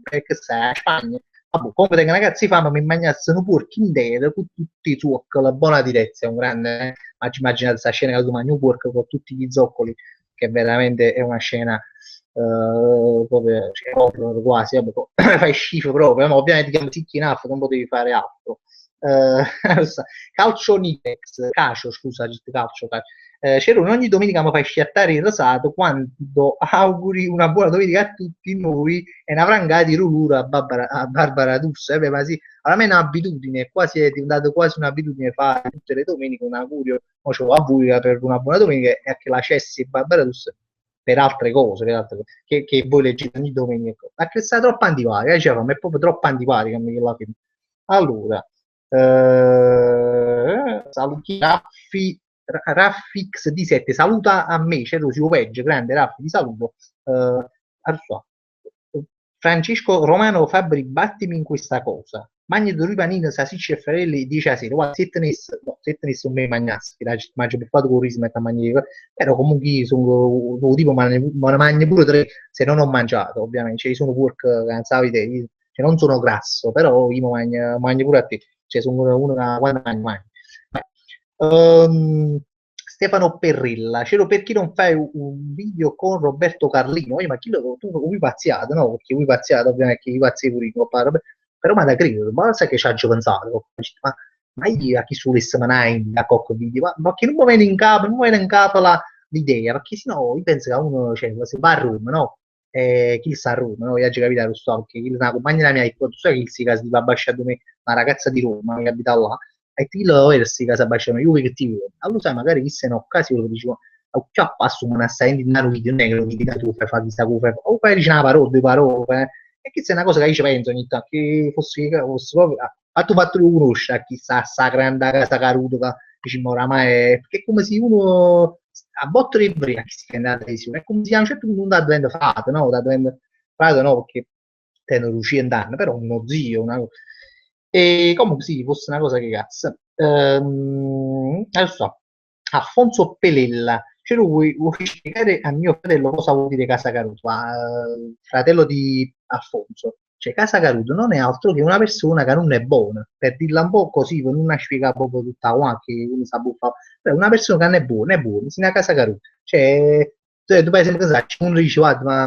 perché stai a Spagna. Vabbè, comunque tenga una cazzo di fame, mi mangiassero porchi interi con tutti i zucchi, la buona direzza, è un grande, immaginate questa scena che tu mangi un porco con tutti gli zoccoli, che veramente è una scena proprio, cioè, horror quasi, vabbè, fai schifo proprio, ma ovviamente chiamo Ticchi Enough, non potevi fare altro. Eh, calcio Nipex, calcio, scusa, calcio. Cerone, ogni domenica mi fai schiattare il rosato quando auguri una buona domenica a tutti noi e una frangata di rulura a Barbara D'Urso. Ma sì, a me è un'abitudine, quasi è diventato quasi un'abitudine fare tutte le domeniche un augurio, mo ce l'ho auguri per una buona domenica e a che la cessi Barbara D'Urso per altre cose che voi leggete ogni domenica. Ma che sta troppo antipatica, cioè, è proprio troppo antipatica alla fine. Allora, saluti Raffix di 7 saluta a me, Cerusio Peggio, grande Raffi, ti saluto. Allora, Francesco Romano Fabri, battimi in questa cosa. Magno due panini, salsicce e farelli, dice a sera, guarda, se tenesse, no, se tenesse un me magnassi, mangio per fatto con il riso e mangiare, però comunque sono tipo, ma ne mangio pure tre, se non ho mangiato, ovviamente, cioè, sono pork, cioè, non sono grasso, però io mangio pure a te, cioè sono uno che quando mangio. Stefano Perrilla, Celo, perché non fai un video con Roberto Carlino? Ma chi lo tu vuoi pazziato, no? Perché vuoi pazziato, ovviamente, che pazzi pure io, però ma da credo, ma sai che ci ha pensato? Ma io a chi sulle settimane da cocco video, ma che non mi viene in capo, non mi viene in capo l'idea, perché sennò io penso che uno, cioè, se va a Roma, no? Chi sta a Roma, no? Io già capito, lo so, che una compagna della mia, tu sai che si casa di Babascia, una ragazza di Roma che abita là, e ti lo versi casa bacciano io che ti vedo allora sai magari chi se ne occasione lo dicevo già passo una stai in un video non è che lo dici tu fai fare questa cosa o fai dici una parola due parole e che è una cosa che io ci penso ogni tanto che fosse proprio a tu fatto lo conosci a chi sta grande casa caruto che dici ma oramai perché è come se uno a botto di bria che si è andata è come se a un certo punto non da dovendo fate no da dovendo fate no perché te non riuscì a andare però uno zio una cosa e comunque sì, fosse una cosa che cazzo. Adesso, Alfonso Pelella, cioè vuoi spiegare a mio fratello cosa vuol dire Casa Caruto? Fratello di Alfonso. Cioè, Casa Caruto non è altro che una persona che non è buona, per dirla un po' così, con una spiega proprio tutta qua, che uno sa buffare. Però una persona che non è buona, si è una Casa Caruto. Cioè, tu per esempio, che sai, uno dice, guarda, ma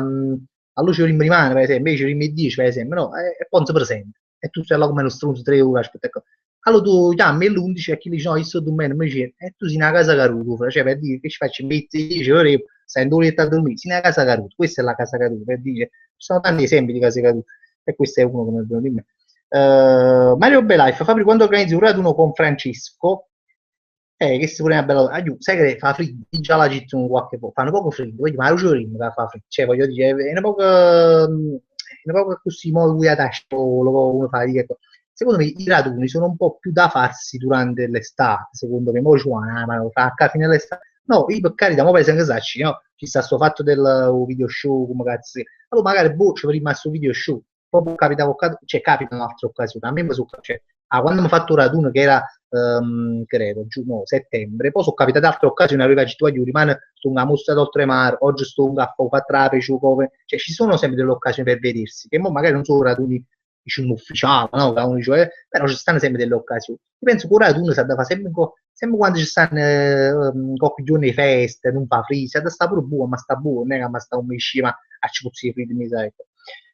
a luce rimane, per esempio, invece rimane 10, per esempio, no, e poi non si presenta e tu stai là come uno stronzo 3 ore, aspetta, ecco. Allora tu chiami l'11 e chi dice no, io sto dormendo, mi dice, e tu sei una casa caruta, cioè per dire che ci faccio, metti 10 ore, stai in 2 ore a dormire, sei una casa caruta, questa è la casa caruta, per dire, ci sono tanti esempi di case cadute, e questo è uno che mi è venuto in mente. Mario Belife, Fabri, quando organizzi un raduno con Francesco, che si pure una bella sai che fa freddo, già la città un qualche po', fanno poco freddo, vedi, ma la luce che fa freddo, cioè voglio dire, è una poco così, mo lui a tasca, uno fa, ecco. Secondo me i raduni sono un po' più da farsi durante l'estate, secondo me, mo ci vuole, ma lo fa a fine dell'estate, no, io per carità, mo penso che sacci, no, ci sta sto fatto del video show, come cazzo, allora magari boh, ci prima sto video show, poi capita, cioè capita in un'altra occasione, a me mi sono, cioè, quando mi ho fatto un raduno che era credo, no, settembre. Poi sono capitate altre occasioni, arriva a io rimane su una mostra d'oltremare, oggi sto a fare trape, cioè ci sono sempre delle occasioni per vedersi, che magari non sono raduni diciamo ufficiali, no? Che uno dice, però ci stanno sempre delle occasioni. Io penso che un raduno si deve fare sempre quando ci stanno qualche giorno di feste, non fa frizz, sta pure buono, ma sta buono, non è che ma sta un mesci, ma a ci puzzi di mi sa, ecco.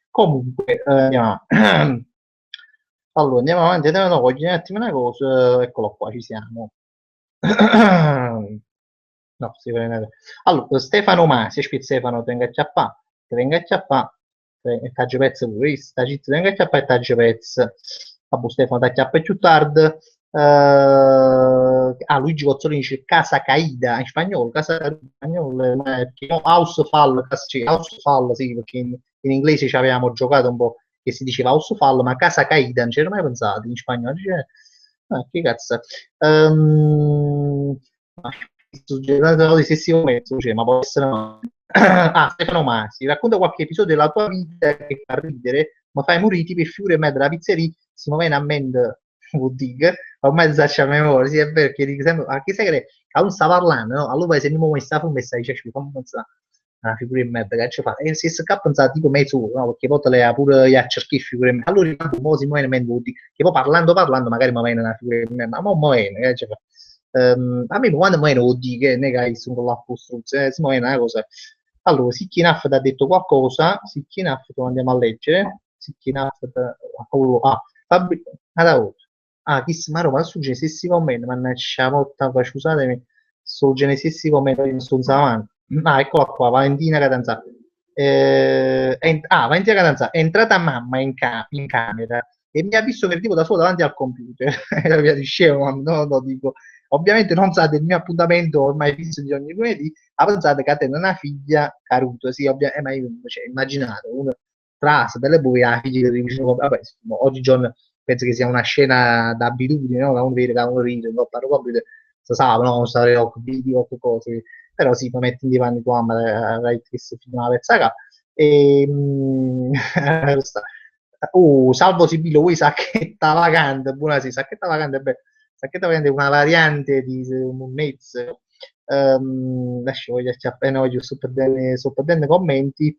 Comunque, andiamo. Allora, andiamo avanti, no, voglio un attimo una cosa, eccolo qua, ci siamo. No, si vede. Allora, Stefano Masi, Stefano, tenga a chiappà, tenga a chiappà, e taggio pezzo pure, sta zitto, tenga a chiappà e taggio pezzo. Vabbè, Stefano, da chiappa più tardi. Luigi Cozzolini dice Casa Caida in spagnolo, Casa Caida in spagnolo, no, House Fall, House Fall, sì, perché in inglese ci avevamo giocato un po' che si diceva House Fall, ma Casa Caida non c'era mai pensato in spagnolo. Dice, che cazzo. Giornata di stesso mezzo, cioè, ma può essere no. Ah, Stefano Masi, racconta qualche episodio della tua vita che fa ridere, ma fai moriti per figure me della pizzeria, si muove a mente, vuol dire, ormai si sa a memoria, sì, è vero, che dico sempre, anche sai che a lui sta parlando, no? Allora se non mi sta un messaggio, dice, fammi pensare, una figura di merda che ci fa, e se scappa pensare, dico mezzo, no? Perché poi te le ha pure gli a cercare figure di merda, allora mo si muove in mente, vuol dire, che poi parlando, magari mi viene una figura di merda, ma mo viene, che ci fa? A me quando mi vuol dire che ne che sono con la costruzione, si muove una cosa. Allora, Sicchinaff ti ha detto qualcosa, Sicchinaff lo andiamo a leggere, Sicchinaff, Fabri, allora, chi si ma roba su stessi commenti, mannaggia motta, scusatemi, sto stessi commenti, non sto avanti. Eccola qua, Valentina Catanzà. Valentina Catanzà è entrata mamma in camera e mi ha visto che tipo da solo davanti al computer. E la via di scemo, no, dico, ovviamente non sa del mio appuntamento ormai fisso di ogni lunedì, ha pensato che a te una figlia caruta, sì, ma io, cioè, immaginate, uno trasa delle buie la figlia di vicino, vabbè, oggigiorno penso che sia una scena d'abitudine, no? Che uno vede, che uno ride, no? Parlo computer, si sa, no? Stare con video o cose, però sì, mi metti in divano tua mamma, avrai chiesto fino alla pezzaca, e, salvo Sibilo, vuoi sacchetta vacante, buonasera, sacchetta vacante, beh, sacchetta vacante è una variante di un mezzo. Adesso voglio appena voglio sto perdendo commenti.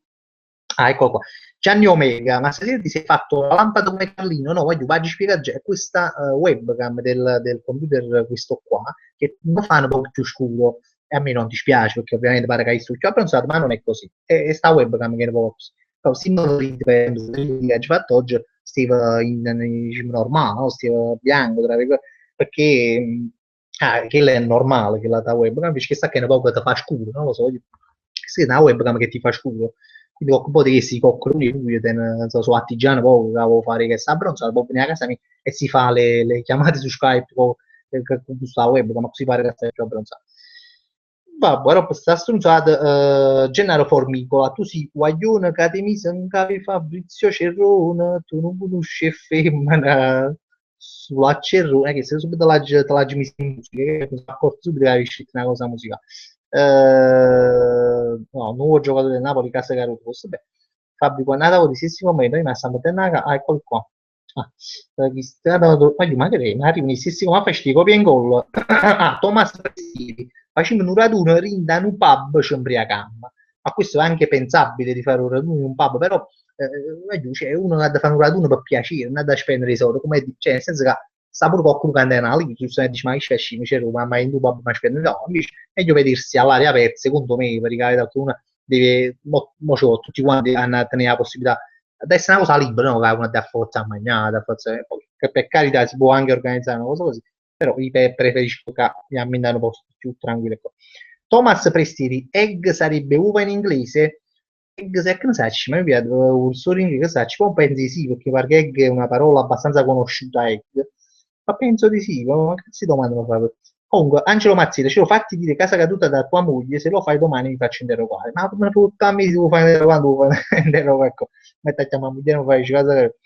Ah, ecco qua. Gianni Omega, ma stasera ti sei fatto la lampada come Carlino? No, voglio, vaggi spiegare già, questa webcam del computer, questo qua, che lo fa un po' più scuro, e a me non dispiace, perché ovviamente pare che hai su, ho pensato, ma non è così, è sta webcam che ne può così. Però, se non lo ridi, per esempio, che hai fatto oggi, stava in regime normale, no? Stava bianco, tra virgolette, perché che è normale, che la tua webcam, invece che sta che ne poco ti fa scuro, non lo so, se è una webcam che ti fa scuro, quindi un po' di si coccoli lui, so, su Attigiano, poi avevo fare che sta bronzo, poi viene a casa mia e si fa le chiamate su Skype con questa web, ma così pare che stai più abbronzato. Vabbè, ora questa stronzata, Gennaro Formicola, tu sei guaglione che ti mise in capo Fabrizio Cerrone, tu non conosci femmina sulla Cerrone, che se subito te la messo in musica, che mi sono accorto subito che avevi scritto una cosa musicale. No, nuovo giocatore del Napoli, Casa Caruso. Beh, Fabio, quando andavo di stessimo momento, io mi sono messo a eccolo qua. Ah, Cristiano, ma che ma arriva in stessimo, ma fai copia in gol. Ah, Thomas Prestini, facendo un raduno, rinda in un pub, ci imbriacammo. Ma questo è anche pensabile di fare un raduno in un pub, però cioè, uno ha da fare un raduno per piacere, non ha da spendere i soldi, come, cioè, nel senso che sta pure qualcuno che andava lì, giustamente dice, ma che c'è scemi, c'è Roma, ma in due pub ma spende, no, invece è meglio vedersi all'aria aperta, secondo me, per carità, uno deve, tutti quanti hanno a tenere la possibilità, ad essere una cosa libera, no, che uno da forza a mangiare, da forza, che per carità si può anche organizzare una cosa così, però io preferisco che mi ammenda un po' più tranquillo. Thomas Prestiti, egg sarebbe uva in inglese? Egg se ne sa, ma mi piace un solo in inglese, ci può pensi di sì, perché egg è una parola abbastanza conosciuta, egg, ma penso di sì, ma che si domandano proprio. Comunque, Angelo Mazzita, ce lo fatti dire casa caduta da tua moglie, se lo fai domani mi faccio interrogare. Ma come tutta me si può fare interrogare, tu fai interrogare, ecco, metti a chiamare moglie, non fai casa caduta.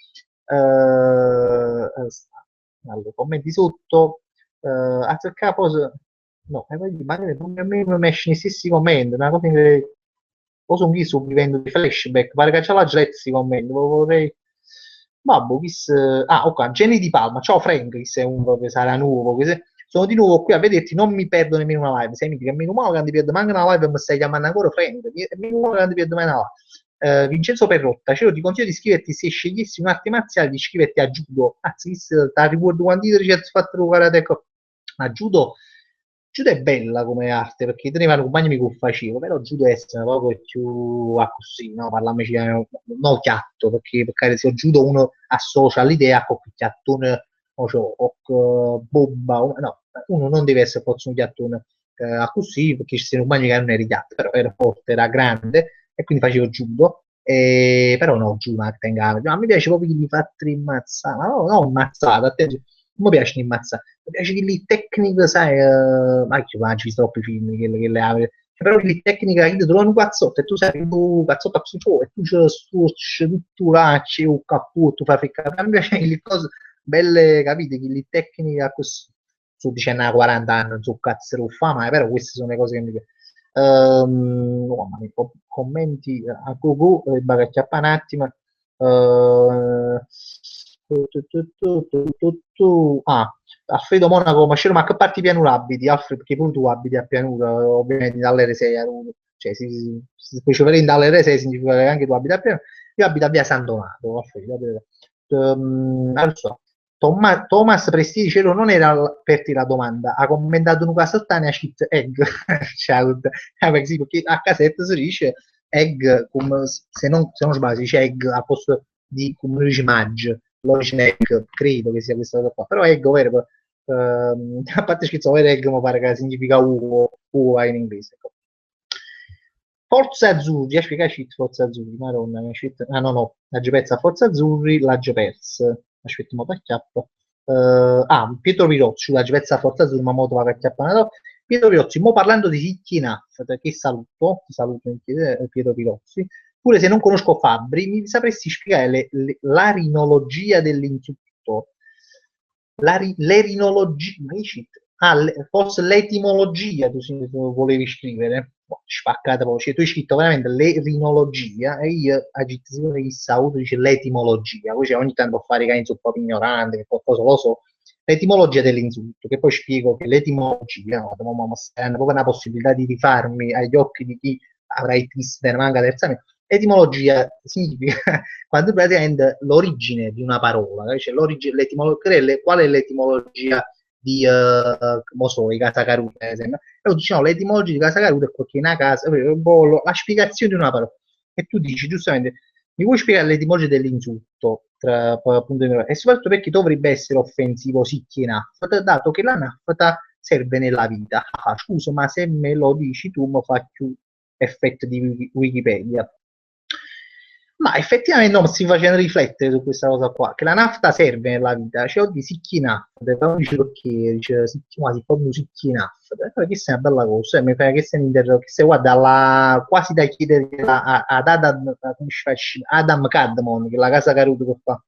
Allora, commenti sotto, a capo, no, e poi magari a me non mi esce gli stessi commenti, una cosa che o sono qui sto vivendo di flashback, pare che c'è la Jazz commenti, vorrei. Babbo, ok, Jenny Di Palma, ciao Frank, che sei uno che sarà nuovo, sono di nuovo qui a vederti, non mi perdo nemmeno una live, sei mica, che meno male che non ti perdo manco una live e mi stai chiamando ancora Frank, meno male che non ti perdo mai una live. Vincenzo Perrotta, ti consiglio di iscriverti se scegliessi un'arte marziale di iscriverti a judo, anzi ti ricordo quando ti hai fatto giocare ecco, a judo è bella come arte perché tenevano compagni che facevo però judo è essere un po' più a così no parliamoci no chiatto perché per carità se judo uno associa l'idea con il chiattone o cioè, o bomba no uno non deve essere forse un chiattone a così perché ci sono compagni che non era chiatto però era forte era grande e quindi facevo judo però no, giù, ma tenga, no, mi piace proprio che li fa trimmazzare, ma no, no, ammazzata, attenzione, non mi piace l'immazzare, mi piace che li tecnico, sai, ma che ma ci sono troppi film che le apre, però che li tecnica, che ti trovano un cazzotto e tu sai che tu cazzotto a psicò e tu c'è storci, tutto là, c'è un cappotto, fa ficcare, mi piace che le cose belle, capite, che li tecnica così. sto dicendo a 40 anni, non so cazzo lo fa mai, però queste sono le cose che mi piacciono. Oh, ma commenti a Google, bagacchiappa un attimo. Alfredo Monaco, ma che parti pianura abiti? Alfredo, perché pure tu abiti a pianura, ovviamente dalle R6 a Roma. Cioè, si specificare dalle R6 significa che anche tu abiti a pianura. Io abito a via San Donato, Alfredo. Allora, Thomas Presti dicevo non era aperti la domanda, ha commentato una sottanea cheat egg. Ciao. Perché a casetto si dice egg, come, se non sbaglio, si dice egg a posto di come dice Mudge, l'origine egg, credo che sia questa cosa qua, però egg, ovvero, a parte scherzo, ovvero egg mi pare che significa uova in inglese. Ecco. Forza Azzurri, spiega cheat Forza Azzurri, Maronna, ah no no, la Gepezza Forza Azzurri, la Gepers, aspetta un po' chiappa. Pietro Pirozzi, la Gepezza Forza Azzurri, ma moto va a chiappa. Pietro Pirozzi, mo parlando di Sicchi Naft, che saluto, ti saluto Pietro Pirozzi, pure se non conosco Fabbri, mi sapresti spiegare la rinologia dell'insulto? L'erinologia, forse l'etimologia tu volevi scrivere, spaccata voce, tu hai scritto veramente l'erinologia e io agito sicuro che saluto dice l'etimologia, poi ogni tanto può fare che è un po' ignorante, che qualcosa lo so, l'etimologia dell'insulto, che poi spiego che l'etimologia, no, è proprio una possibilità di rifarmi agli occhi di chi avrà il triste ne manca terza. Etimologia significa quando praticamente l'origine di una parola, cioè qual è l'etimologia di i Casacaruta, per esempio? Però diciamo l'etimologia di Casacaruta è perché in una casa, la spiegazione di una parola. E tu dici giustamente, mi vuoi spiegare l'etimologia dell'insulto? E soprattutto perché dovrebbe essere offensivo sicchi naffata, dato che la naffata serve nella vita. Ah, scusa, ma se me lo dici tu, mi faccio effetto di Wikipedia. Ma effettivamente no, si facendo riflettere su questa cosa qua, che la nafta serve nella vita, c'è oggi sicchi nafta, però dice perché, dice sicchi, ma si proprio sicchi nafta, questa è una bella cosa, mi fa che se ne interroga, che se guarda quasi da chiedere ad Adam, come si fa, Adam Cadmon, che è la casa caruta che fa,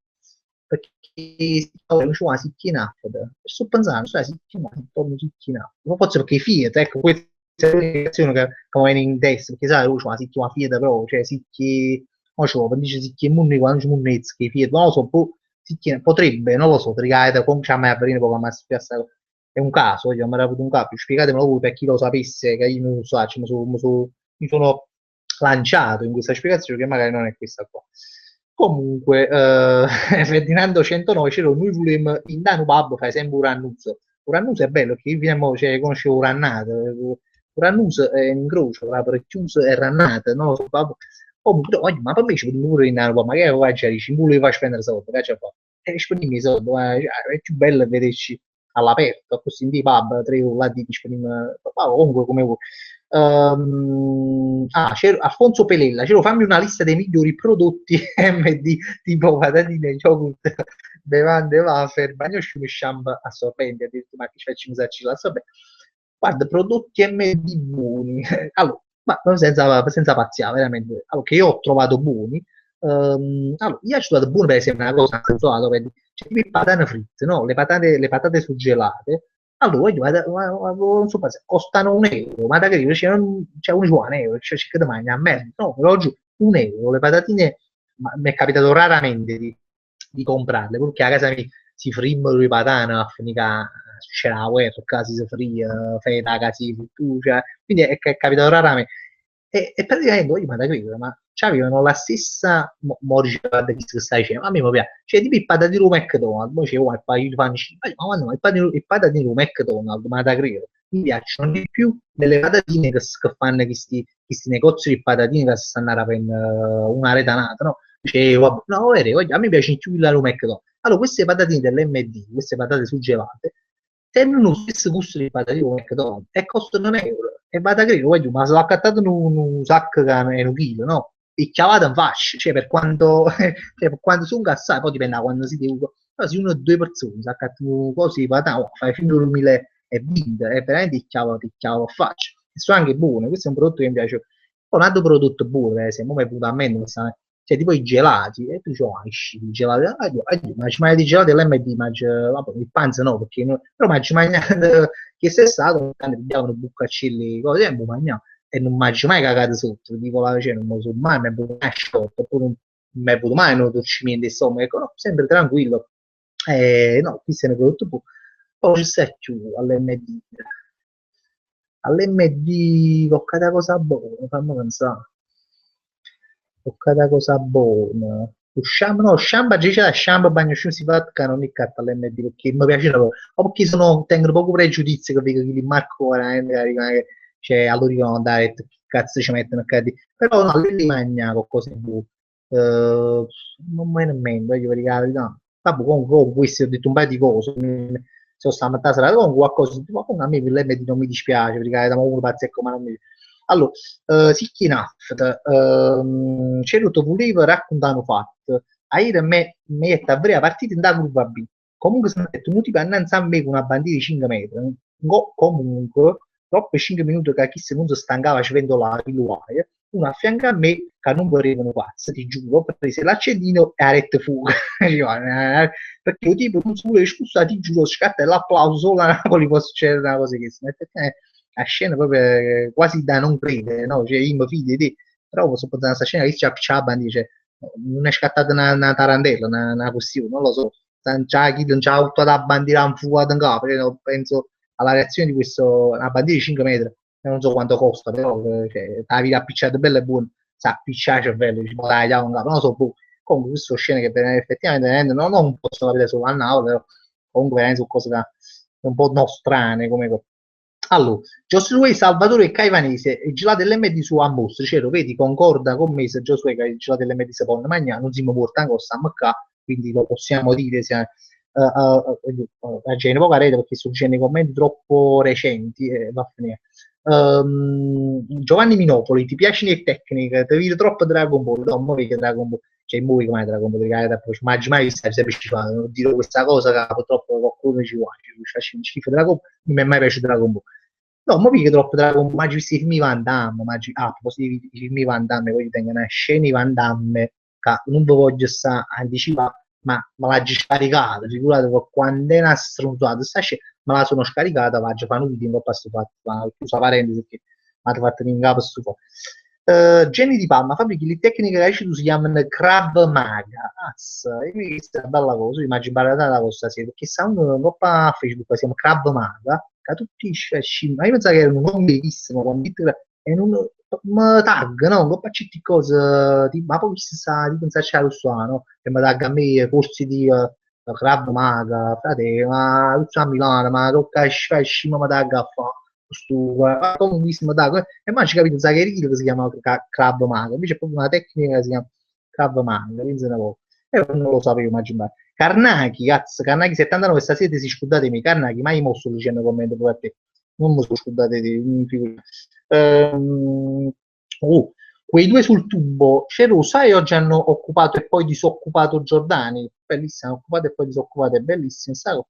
perché non c'è una sicchi nafta, sto pensando, sai, sicchi nafta, proprio sicchi nafta, forse perché Fiat, ecco, questa è l'unificazione che mi viene in testa, perché sai, c'è una sicchi una Fiat, però, cioè sicchi non so, per dice si chiama quando c'è un Nez che Fiat, non lo so, potrebbe, non lo so, tricare con c'è mai a venire proprio a spiazzare. È un caso, io mi avuto un caso, spiegatemelo voi per chi lo sapesse, che io non lo so, mi sono lanciato in questa spiegazione che magari non è questa qua. Comunque, Ferdinando 109, c'era noi vogliamo in Dano Pub, fai sempre Urannus. Urannus è bello, perché io cioè, conoscevo Urannata. Urannus è in incrocio tra Precchius e Rannata, no? Comunque, ma per me ci potevo pure in Dano Pub, ma che vai a dici, non vai a spendere soldi, che c'è fa? E spendiamo i soldi, è più bello vederci all'aperto, così in dei pub, 3 là di spendiamo, comunque come vuoi. Alfonso Pelella, fammi una lista dei migliori prodotti MD tipo patatine, yogurt, bevande, wafer, bagnosciumi, shampoo assorbenti, addirittura ma che ci facciamo usarci l'assorbente. Guarda, prodotti MD buoni, allora, ma senza pazziare, veramente, allora, che io ho trovato buoni. Allora, io ho trovato buoni per esempio una cosa, cioè, tipo le patate fritte, no? Le patate surgelate, allora, non so, costano 1 euro, ma da che c'è uno dice 1 euro, c'è che mangia a merda, no, per oggi 1 euro, le patatine, mi è capitato raramente di comprarle, perché a casa mi si frimmono le patate, a finire c'è la guerra, quasi si fria, feta, casi, cioè, quindi è capitato raramente. E praticamente, io ma da credere, ma avevano la stessa moricata che stai dicendo, a me mi piace, cioè tipo il patatino McDonald's, poi c'è il patatino pancino, ma quando il patatino McDonald's, ma da credere, mi piacciono di più delle patatine che fanno questi negozi di patatine che si stanno a prendere una retanata, no? Dice, vabbè, no, a me piace più il McDonald's. Allora, queste patatine dell'MD, queste patate surgelate, hanno lo stesso gusto di patatine McDonald's e costano 1 euro. E vado a credere, voglio, ma se l'ho accattato in un sacco che è 1 chilo, no? E chiavata in fascia, cioè per quanto, cioè per quanto sono cassato, poi dipende da quando si deve. Però se uno o due persone si accattano cose di patata, fai fino al 2020 e veramente ti chiavo a faccia. E sono anche buone, questo è un prodotto che mi piace. Poi un altro prodotto buono, per esempio, mi è venuto a mente cioè tipo i gelati, e tu dici, oh, i gelati, ma ci mangi i gelati all'MD, vabbè, il panza no, perché però ma ci mangiano, che sei stato, quando pigliavano bucaccelli, cose, e mi mangiavo, e non mangio mai cagato sotto, tipo la cena, non lo so mai, mi è venuto mai sciolto, oppure non mi è venuto mai un torcimento di stomaco, ecco, no, sempre tranquillo, no, qui se ne è venuto poi ci stai più all'MD, con cada cosa buona, fammi pensare. Con cada cosa buona. Lo shampoo, no, shampoo, dice da shampoo, bagno si fa che non è carta all'MD perché mi piace proprio. O perché tengo poco pregiudizio che vedo che il Marco veramente che cioè, allora devono andare che cazzo ci mettono a cadere. Però no, lui li mangia qualcosa di buono. Non me ne mente, voglio dire la verità. Vabbè, comunque, questi ho detto un paio di cose. Sono stamattina sera, comunque qualcosa, ma comunque a me l'MD non mi dispiace, perché da uno pazzesco, ma non mi allora, Sicchi Naft, c'è lo volevo raccontare un fatto. Ieri mi è a partita in da curva B. Comunque sono detto, non ti annanzi a me con una bandiera di 5 metri. Comunque, dopo 5 minuti che chi se non si stancava sventolare il luaio, uno a fianco a me che non volevano pazzo, ti giuro, ho preso l'accendino e ha retto fuoco. Perché io tipo non si vuole scusare, ti giuro, scatta l'applauso solo a Napoli può succedere una cosa che si a scena proprio quasi da non credere, no? Cioè, io mi fido di te, però posso portare questa scena che c'è la bandiera, dice, non è scattata una tarantella, una questione, non lo so. Già chi non c'ha avuto la bandiera in fuoco in capo, io penso alla reazione di questo, una bandiera di 5 metri, non so quanto costa, però cioè, la vita appicciata bella e buona, sa appicciare il cervello, dice, ma dai, non lo so, boh. Comunque queste scene che effettivamente non possono vedere solo a Napoli, però comunque veramente sono cose da, un po' nostrane come cose. Allora, Giosuè Salvatore Caivanese, il gelato dell'MD su a mostra, cioè, vedi, concorda con me se Giosuè che il gelato dell'MD si può mangiare, non si mi porta ancora, stiamo qua, quindi lo possiamo dire, a poca rete perché sono nei commenti troppo recenti, va a finire. Giovanni Minopoli, ti piacciono le tecniche? Ti vedi troppo Dragon Ball? No, non vedi Dragon Ball, cioè, muovi come Dragon Ball, ma mai visto, sempre ci fa, dire questa cosa che purtroppo qualcuno ci vuole, ci fa schifo Dragon Ball, non mi è mai piaciuto Dragon Ball. No, ma mica troppo Dragon Ball, ma ci visto i film Van Damme, a proposito di film Van Damme, poi tengono una scena di Van Damme, che non vi voglio sta anticipare, ma l'ha già scaricata, figurate quando è una stronzata, sta scena, me la sono scaricata, la già fanno un video, poi sto fatto, chiusa parentesi, perché mi ha fatto in capo sto po'. Jenny di Palma, fabbrichi le tecniche che hai tu si chiamano Krav Maga. Azza, e questa è una bella cosa, immagino imparare la cosa stasera, perché stanno un po' a Facebook, si chiama Krav Maga, che tutti ma io pensavo che era un nome bellissimo, e non mi tag, no? Non faccio cose, ma poi si sa, di pensarci allo suono, e mi tag a me corsi di Krav Maga, frate, ma tutto a Milano, ma tocca esci, ma mi tag a fare questo comunissimo e poi ci capito Zagherino che si chiama Krav Maga invece è proprio una tecnica che si chiama Krav Maga pensa una volta e non lo sapevo immaginare Carnacchi cazzo Carnacchi 79 stasera si scusatemi Carnacchi mai mosso dicendo commento pure a te non mi sono scusate di figura oh, quei due sul tubo Cerusa e oggi hanno occupato e poi disoccupato Giordani bellissimo hanno occupato e poi disoccupato è bellissimo sai?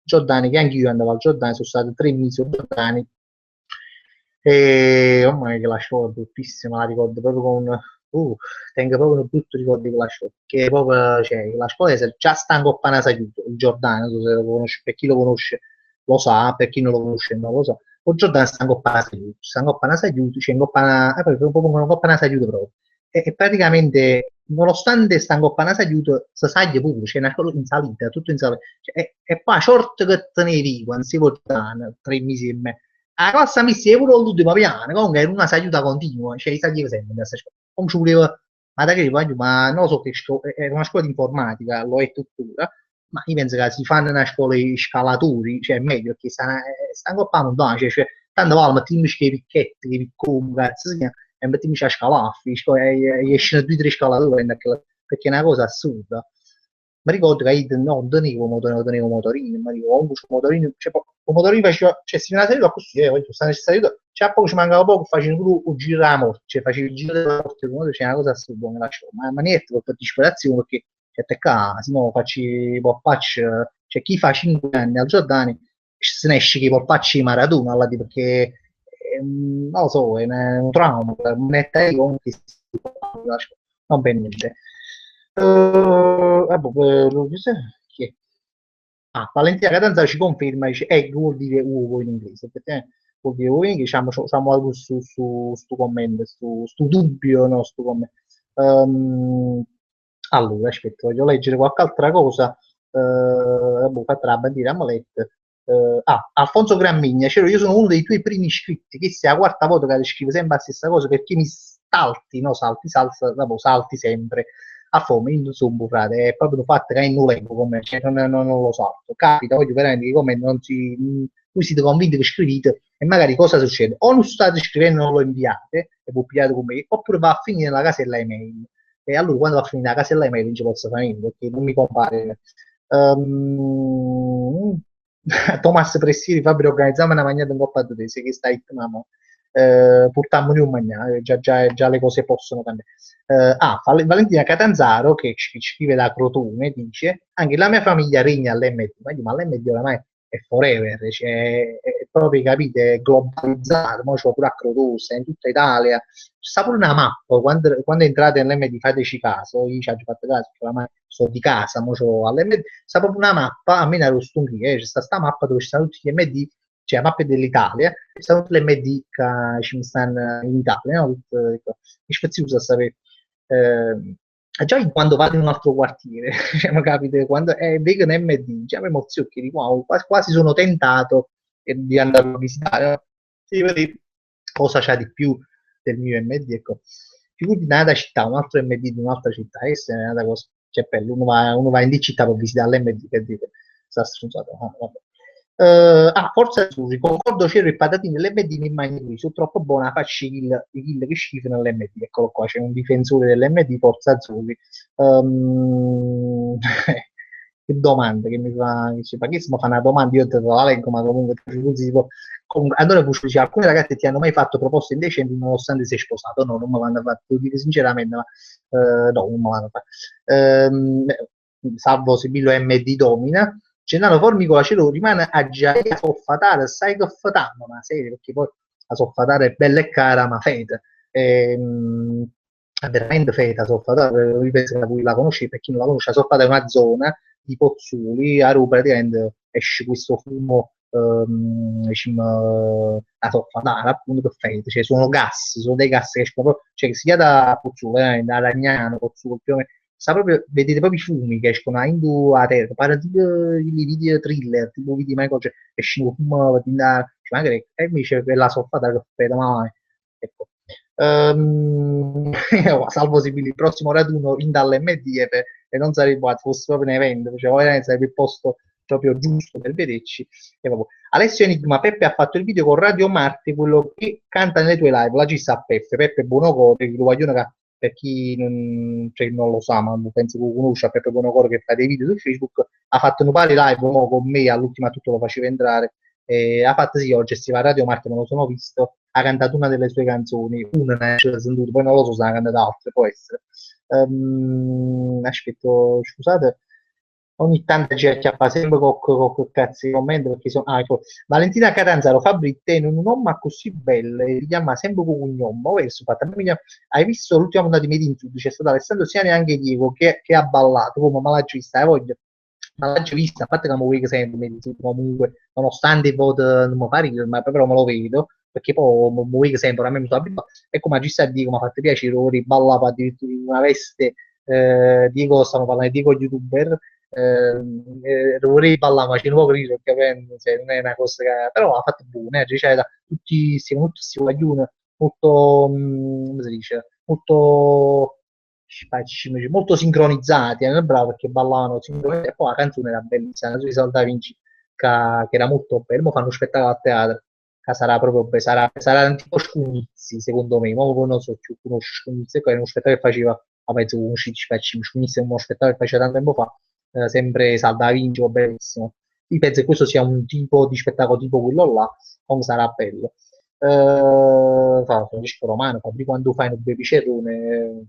Giordani che anche io andavo al Giordani sono stati 3 mesi a Giordani e oh mamma mia, che la scuola è bruttissima, la ricordo proprio con tengo proprio un brutto ricordo di quella scuola, che proprio, cioè, la scuola è già stanco a Panasa Aiuto, il Giordano, non so se lo conosce, per chi lo conosce lo sa, per chi non lo conosce non lo sa, il Giordano stanco a Panasa Aiuto, stanco a Panasa Aiuto, c'è in Coppana, poi proprio con Coppana Aiuto proprio, e praticamente, nonostante stanco a Panasa Aiuto, si saglia pure, c'è una scuola in salita, tutto in salita, cioè, e poi short che tenevi quando si Giordano, 3 mesi e mezzo, la classe messi pure l'ultimo piano, comunque era una seduta continua, cioè i sagli sempre in questa scuola. Come ci voleva, ma da che voglio, ma non lo so che era una scuola di informatica, lo è tuttora, ma io penso che si fanno una scuola di scalatori, cioè è meglio perché stanno qua a montagna, cioè, tanto vale mettiamoci che i picchetti, che i picconi, cazzo si chiama, e mettiamoci a scalaffi, e escono 2 o 3 scalatori, perché è una cosa assurda. Mi ricordo che io non tenevo motorino, ma dico, comunque c'è motorino, cioè, un motorino faceva, cioè si una serie così, voglio stare salito, cioè a poco ci mancava poco, facevo pure un giro della morte, cioè facevo il giro della morte, come c'è una cosa assurda, me lascio, ma niente, per disperazione, perché cioè, te se no faccio i porpacci, cioè chi fa 5 anni al Giordani, se ne esce che i porpacci di Maradona, là, perché, non lo so, è un trauma, mette io comunque non per niente. Chi è? Ah, Valentina Catanzaro ci conferma, dice egg vuol dire uovo in inglese, effettivamente vuol dire uovo in inglese, diciamo algo su commento, su dubbio, no, su commento. Allora, aspetta, voglio leggere qualche altra cosa. Fatta la bandiera Amolet. Alfonso Grammigna, cioè, io sono uno dei tuoi primi iscritti, che sia la quarta volta che scrivo sempre la stessa cosa perché mi salti, no, salti sempre a fome, insomma, frate, è proprio il fatto che è in nuovo come, cioè, non lo so, capita, voglio veramente che come non si, voi siete convinti che scrivete e magari cosa succede? O non state scrivendo e non lo inviate e voi pigliate con me, oppure va a finire nella casella email. E allora quando va a finire nella casella email non ci posso fare niente perché non mi compare. Um, Thomas Pressieri, Fabio, organizziamo una magnata in Coppa Tedese che sta mamma. Portammo un magnà, già le cose possono cambiare. Valentina Catanzaro, che ci scrive da Crotone, dice: anche la mia famiglia regna all'MD, ma l'MD oramai è forever, cioè, è proprio, capite, è globalizzato, mo c'ho pure a Crotone, in tutta Italia. Sta pure una mappa, quando entrate nell'MD fateci caso, io ci ho fatto caso, perché oramai sto di casa, mo c'ho all'MD, sta proprio una mappa, a me ne ero stunchito, c'è sta mappa dove ci stanno tutti gli MD, cioè mappe dell'Italia, ci stanno tutte le MD che ci stanno in Italia, no? Mi spezioso a sapere. Già quando vado in un altro quartiere, cioè, mi capita, quando è vegan MD, già mi emoziono, che dico, wow, quasi sono tentato di andare a visitare, no? Sì, vedi cosa c'ha di più del mio MD, ecco. Figurati nata città, un altro MD di un'altra città, questa è una cosa, cioè, bello, uno va in di città per visitare l'MD, per dire, sta stronzata, no, vabbè. Forza Azzurri, concordo c'ero il patatino dell'MD mi immagino qui, sono troppo buona, faccio i kill che schifo nell'MD, eccolo qua, c'è un difensore dell'MD, Forza Azzurri. Che domanda che mi fa, dice, ma che se mi fa una domanda, io te la leggo, ma comunque, tipo, comunque allora Puccio dice, alcune ragazze ti hanno mai fatto proposte indecenti nonostante sei sposato? No, non me l'hanno fatto, devo dire sinceramente, ma no, non me l'hanno fatto. Salvo Sibillo MD domina. Gennaro Formicola Cielo rimane a Giaia Soffatare, sai che fatano una serie, perché poi la Soffatare è bella e cara, ma fede. È veramente feta Soffatare, ripeto, la conosci, per chi non la conosce, la Soffatare è una zona di Pozzuoli, a Roma praticamente esce questo fumo, diciamo, la Soffatare, appunto, che fede, cioè sono dei gas che escono, cioè che sia da Pozzuoli, da Ragnano, Pozzuoli, più o meno, vedete proprio i fumi che escono a terra, pare tipo i video thriller, tipo video Michael, cioè escono fumo, cioè, magari, e invece quella soffata che fede, ma ecco. Salvo Sibili, il prossimo raduno in dall'MD e non sarebbe fosse proprio un evento, cioè veramente sarebbe il posto proprio giusto per vederci. E vabbè. Alessio Enigma, Peppe ha fatto il video con Radio Marte, quello che canta nelle tue live, la ci sta Peppe, Peppe Buonocore, lo vogliono per chi non lo sa, ma penso che lo conosce, Peppe Buonocore che fa dei video su Facebook, ha fatto un pari live con me, all'ultima tutto lo faceva entrare, ha fatto sì, oggi si va a Radio Marte, me lo sono visto, ha cantato una delle sue canzoni, una ne ho sentito, poi non lo so se ha cantato altre, può essere. Aspetto, scusate, ogni tanto ci acchiappa sempre con cazzo di commento perché sono... ecco. Valentina Catanzaro, Fabritte, in un nome così bello, e ti chiama sempre con un nome, verso fatta. Hai visto l'ultima puntata di Made in Food? C'è stato Alessandro Siani e anche Diego che ha ballato, come me l'ha vista, voglio. Ma l'ho vista, a parte che mi vedo sempre Made in Food, comunque, nonostante il voto non mi pare, ma però me lo vedo, perché poi mi vedo sempre, a me mi sono abituato, e come a Diego mi ha fatto piacere, ora ballava addirittura in una veste, Diego, stiamo parlando di Diego youtuber, vorrei ballare, ma ci non ridere perché cioè, non è una cosa che... però ha fatto buona, cioè, siamo tutti questi guaglioni molto, come si dice, molto, molto sincronizzati, bravo perché ballavano sincronizzati, e poi la canzone era bellissima, la sua Da Vinci, che era molto bello, mo fanno uno spettacolo a teatro, che sarà proprio, sarà un tipo Scunizzi, secondo me, ma non so più conosco Scunizzi, che era uno spettacolo che faceva, vabbè, tu conosci, Scunizzi è uno spettacolo che faceva tanto tempo fa, sempre Salda Vinci, bellissimo. Io penso che questo sia un tipo di spettacolo tipo quello là, come sarà bello. Francesco Romano, Fabri quando fai un bepicerone,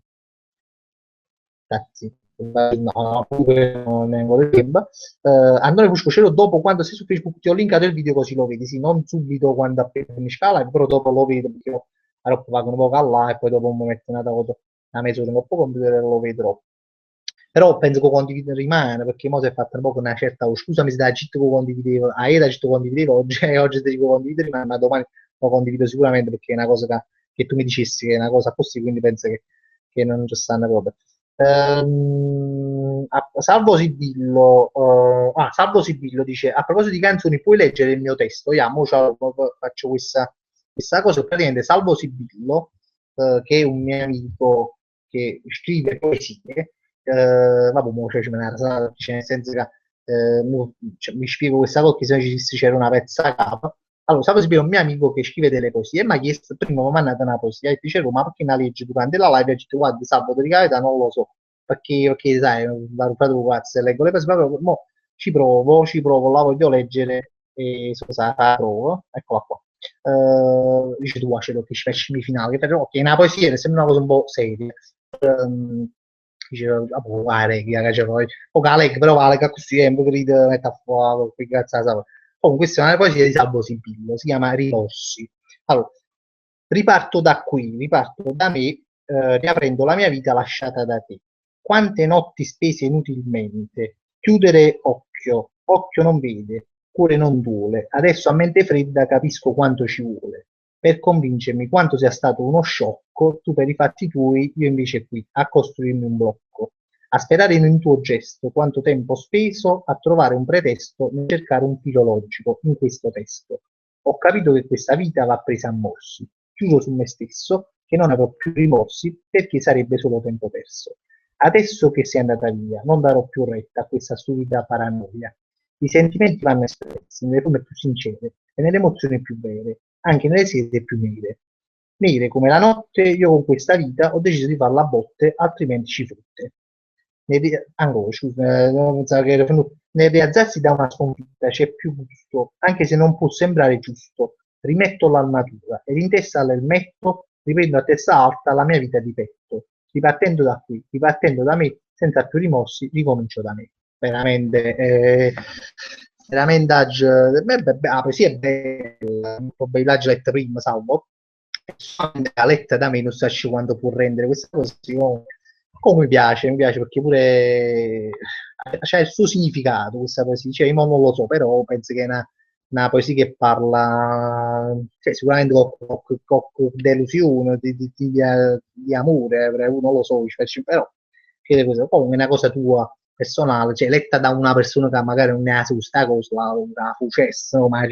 cazzi, no, comunque non ne vuole tempo. Andrea Fuscocero, dopo quando sei su Facebook ti ho linkato il video così lo vedi, sì, non subito quando appena finisci la live, però dopo lo vedo perché io allora, vado un po' là e poi dopo mi metto una foto una mezz'ora con il computer lo vedrò. Però penso che condivido rimane, perché mo si è fatta un po' con una certa, oh, scusami se da città che condividevo, a ieri da città che condividevo, oggi, oggi ti dico condividere rimane, ma domani lo condivido sicuramente perché è una cosa che tu mi dicessi che è una cosa così, quindi penso che non ci stanno proprio. Salvo Sibillo, Salvo Sibillo dice, a proposito di canzoni, puoi leggere il mio testo? Io mo faccio questa cosa, praticamente Salvo Sibillo, che è un mio amico che scrive poesie, vabbè, mo cioè, cioè, nel senso che cioè, mi spiego questa cosa, che se ci c'era una pezza capa. Allora, stavo spiegando un mio amico che scrive delle poesie e mi ha chiesto, prima mi ha mandato una poesia e dicevo, ma perché la legge durante la live? E ho detto, guarda, sabato di carità non lo so, perché sai, valutato cazzo, leggo le poesie, proprio, mo ci provo, la voglio leggere e scusa, la provo, eccola qua. Dice tu, ce l'ho che ci faccio finale, che faccio, ok, una poesia sembra una cosa un po' seria. Dice, ah, boh, guarda, che c'è poi, o che però vale che così è un po' credo, mette a fuoco, che cazzo la sa. Comunque, questa è una poesia di Salvo Sibillo, si chiama Rimossi. Allora, riparto da qui, riparto da me, riaprendo la mia vita lasciata da te. Quante notti spese inutilmente, chiudere occhio, occhio non vede, cuore non duole. Adesso a mente fredda capisco quanto ci vuole. Per convincermi quanto sia stato uno sciocco, tu per i fatti tuoi, io invece qui, a costruirmi un blocco. A sperare in un tuo gesto, quanto tempo speso a trovare un pretesto nel cercare un filo logico in questo testo. Ho capito che questa vita va presa a morsi. Giuro su me stesso che non avrò più rimorsi perché sarebbe solo tempo perso. Adesso che sei andata via, non darò più retta a questa stupida paranoia. I sentimenti vanno espressi nelle forme più sincere e nelle emozioni più vere, anche nelle sere più nere. Nere come la notte, io con questa vita ho deciso di farla a botte, altrimenti ci fotte. Ancora, scusa, non pensavo che nel rialzarsi da una sconfitta c'è più gusto, anche se non può sembrare giusto. Rimetto l'armatura ed in testa all'elmetto riprendo a testa alta la mia vita di petto. Ripartendo da qui, ripartendo da me, senza più rimorsi, ricomincio da me. Veramente, veramente, la poesia è bella, un po' bellaggia letta prima, salvo. La letta da me non so quando può rendere questa cosa, come mi piace perché pure c'è il suo significato questa poesia, cioè io non lo so, però penso che è una poesia che parla cioè, sicuramente con delusione, di amore, non lo so, cioè, però comunque è una cosa tua personale, cioè letta da una persona che magari non ne ha su questa cosa, la successo, ma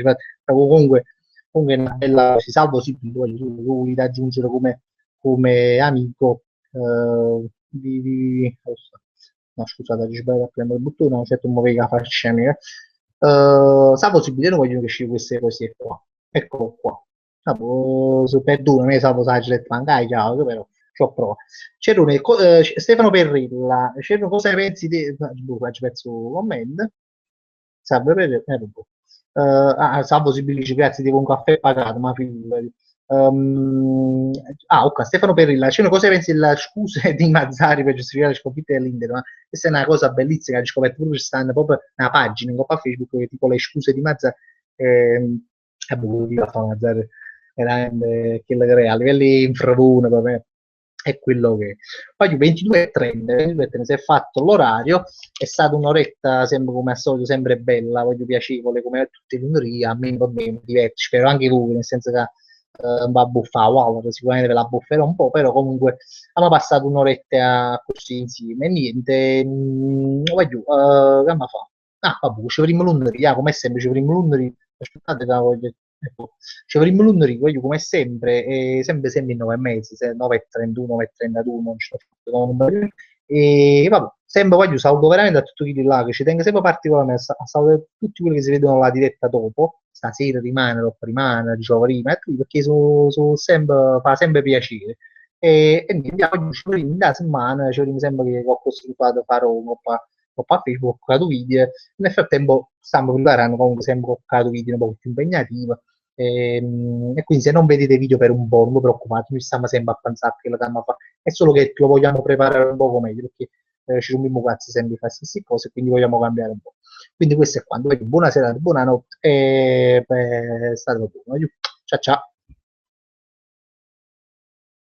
comunque è una bella, si salvo sì, lui da aggiungere come amico no scusate, ci sbaglio a prendere il bottone, non certo muove la faccia mia. Sa possibile non voglio che ci queste cose qua. Eccolo qua. Sapo, perdonami, Sapo Sagilet Mangai, ciao, però ci ho provato. Cerone, Stefano Perrilla, Cerone, cosa ne pensi di... Ci penso un commento. Salve Perrilla, Salvo Sibilici, grazie, tipo un caffè pagato, ma figurati. Ok, Stefano Perrilla, c'è una cosa che pensi delle scuse di Mazzari per giustificare le sconfitte dell'Inter, ma questa è una cosa bellissima che ho scoperto proprio, stanno proprio una pagina in coppa Facebook che tipo le scuse di Mazzari, è buio, fa Mazzari, veramente, quello che è, a livelli infravone, vabbè, è quello che è. Poi 22:30, 22:30 si è fatto l'orario, è stata un'oretta, sempre come al solito, sempre bella, voglio piacevole, come tutte le lunedì, a me va bene, mi diverte, spero anche voi, nel senso che va a buffare, wow, sicuramente ve la bufferò un po', però comunque hanno passato un'oretta così insieme, e niente, voglio, che mi fa? Ah, vabbè, ci avremo lunedì, come sempre ci avremo lunedì, aspettate, che la voglio, ecco, ci avremo lunedì, voglio come sempre, sempre in 9 mesi, 9:31, 9:32, non ci sto facendo, e vabbè, sempre voglio saluto veramente a tutti quelli là che ci tengo sempre particolarmente a salutare tutti quelli che si vedono la diretta dopo, stasera rimane, dopo rimane, dicevo prima, e qui perché sempre, fa sempre piacere. E niente, oggi ci vediamo in una settimana, ci vediamo sempre che ho costruito farò un po' a Facebook, ho creato video, nel frattempo stiamo preparando comunque sempre ho creato video un po' più impegnativi, e quindi se non vedete video per un po', non vi preoccupate, noi stiamo sempre a pensare a quello che andiamo a fare, è solo che lo vogliamo preparare un po' meglio, perché ci rompiamo cazzo sempre di fare le stesse cose, quindi vogliamo cambiare un po'. Quindi questo è quanto. Buona serata, buonanotte e beh, state buono. Ciao ciao.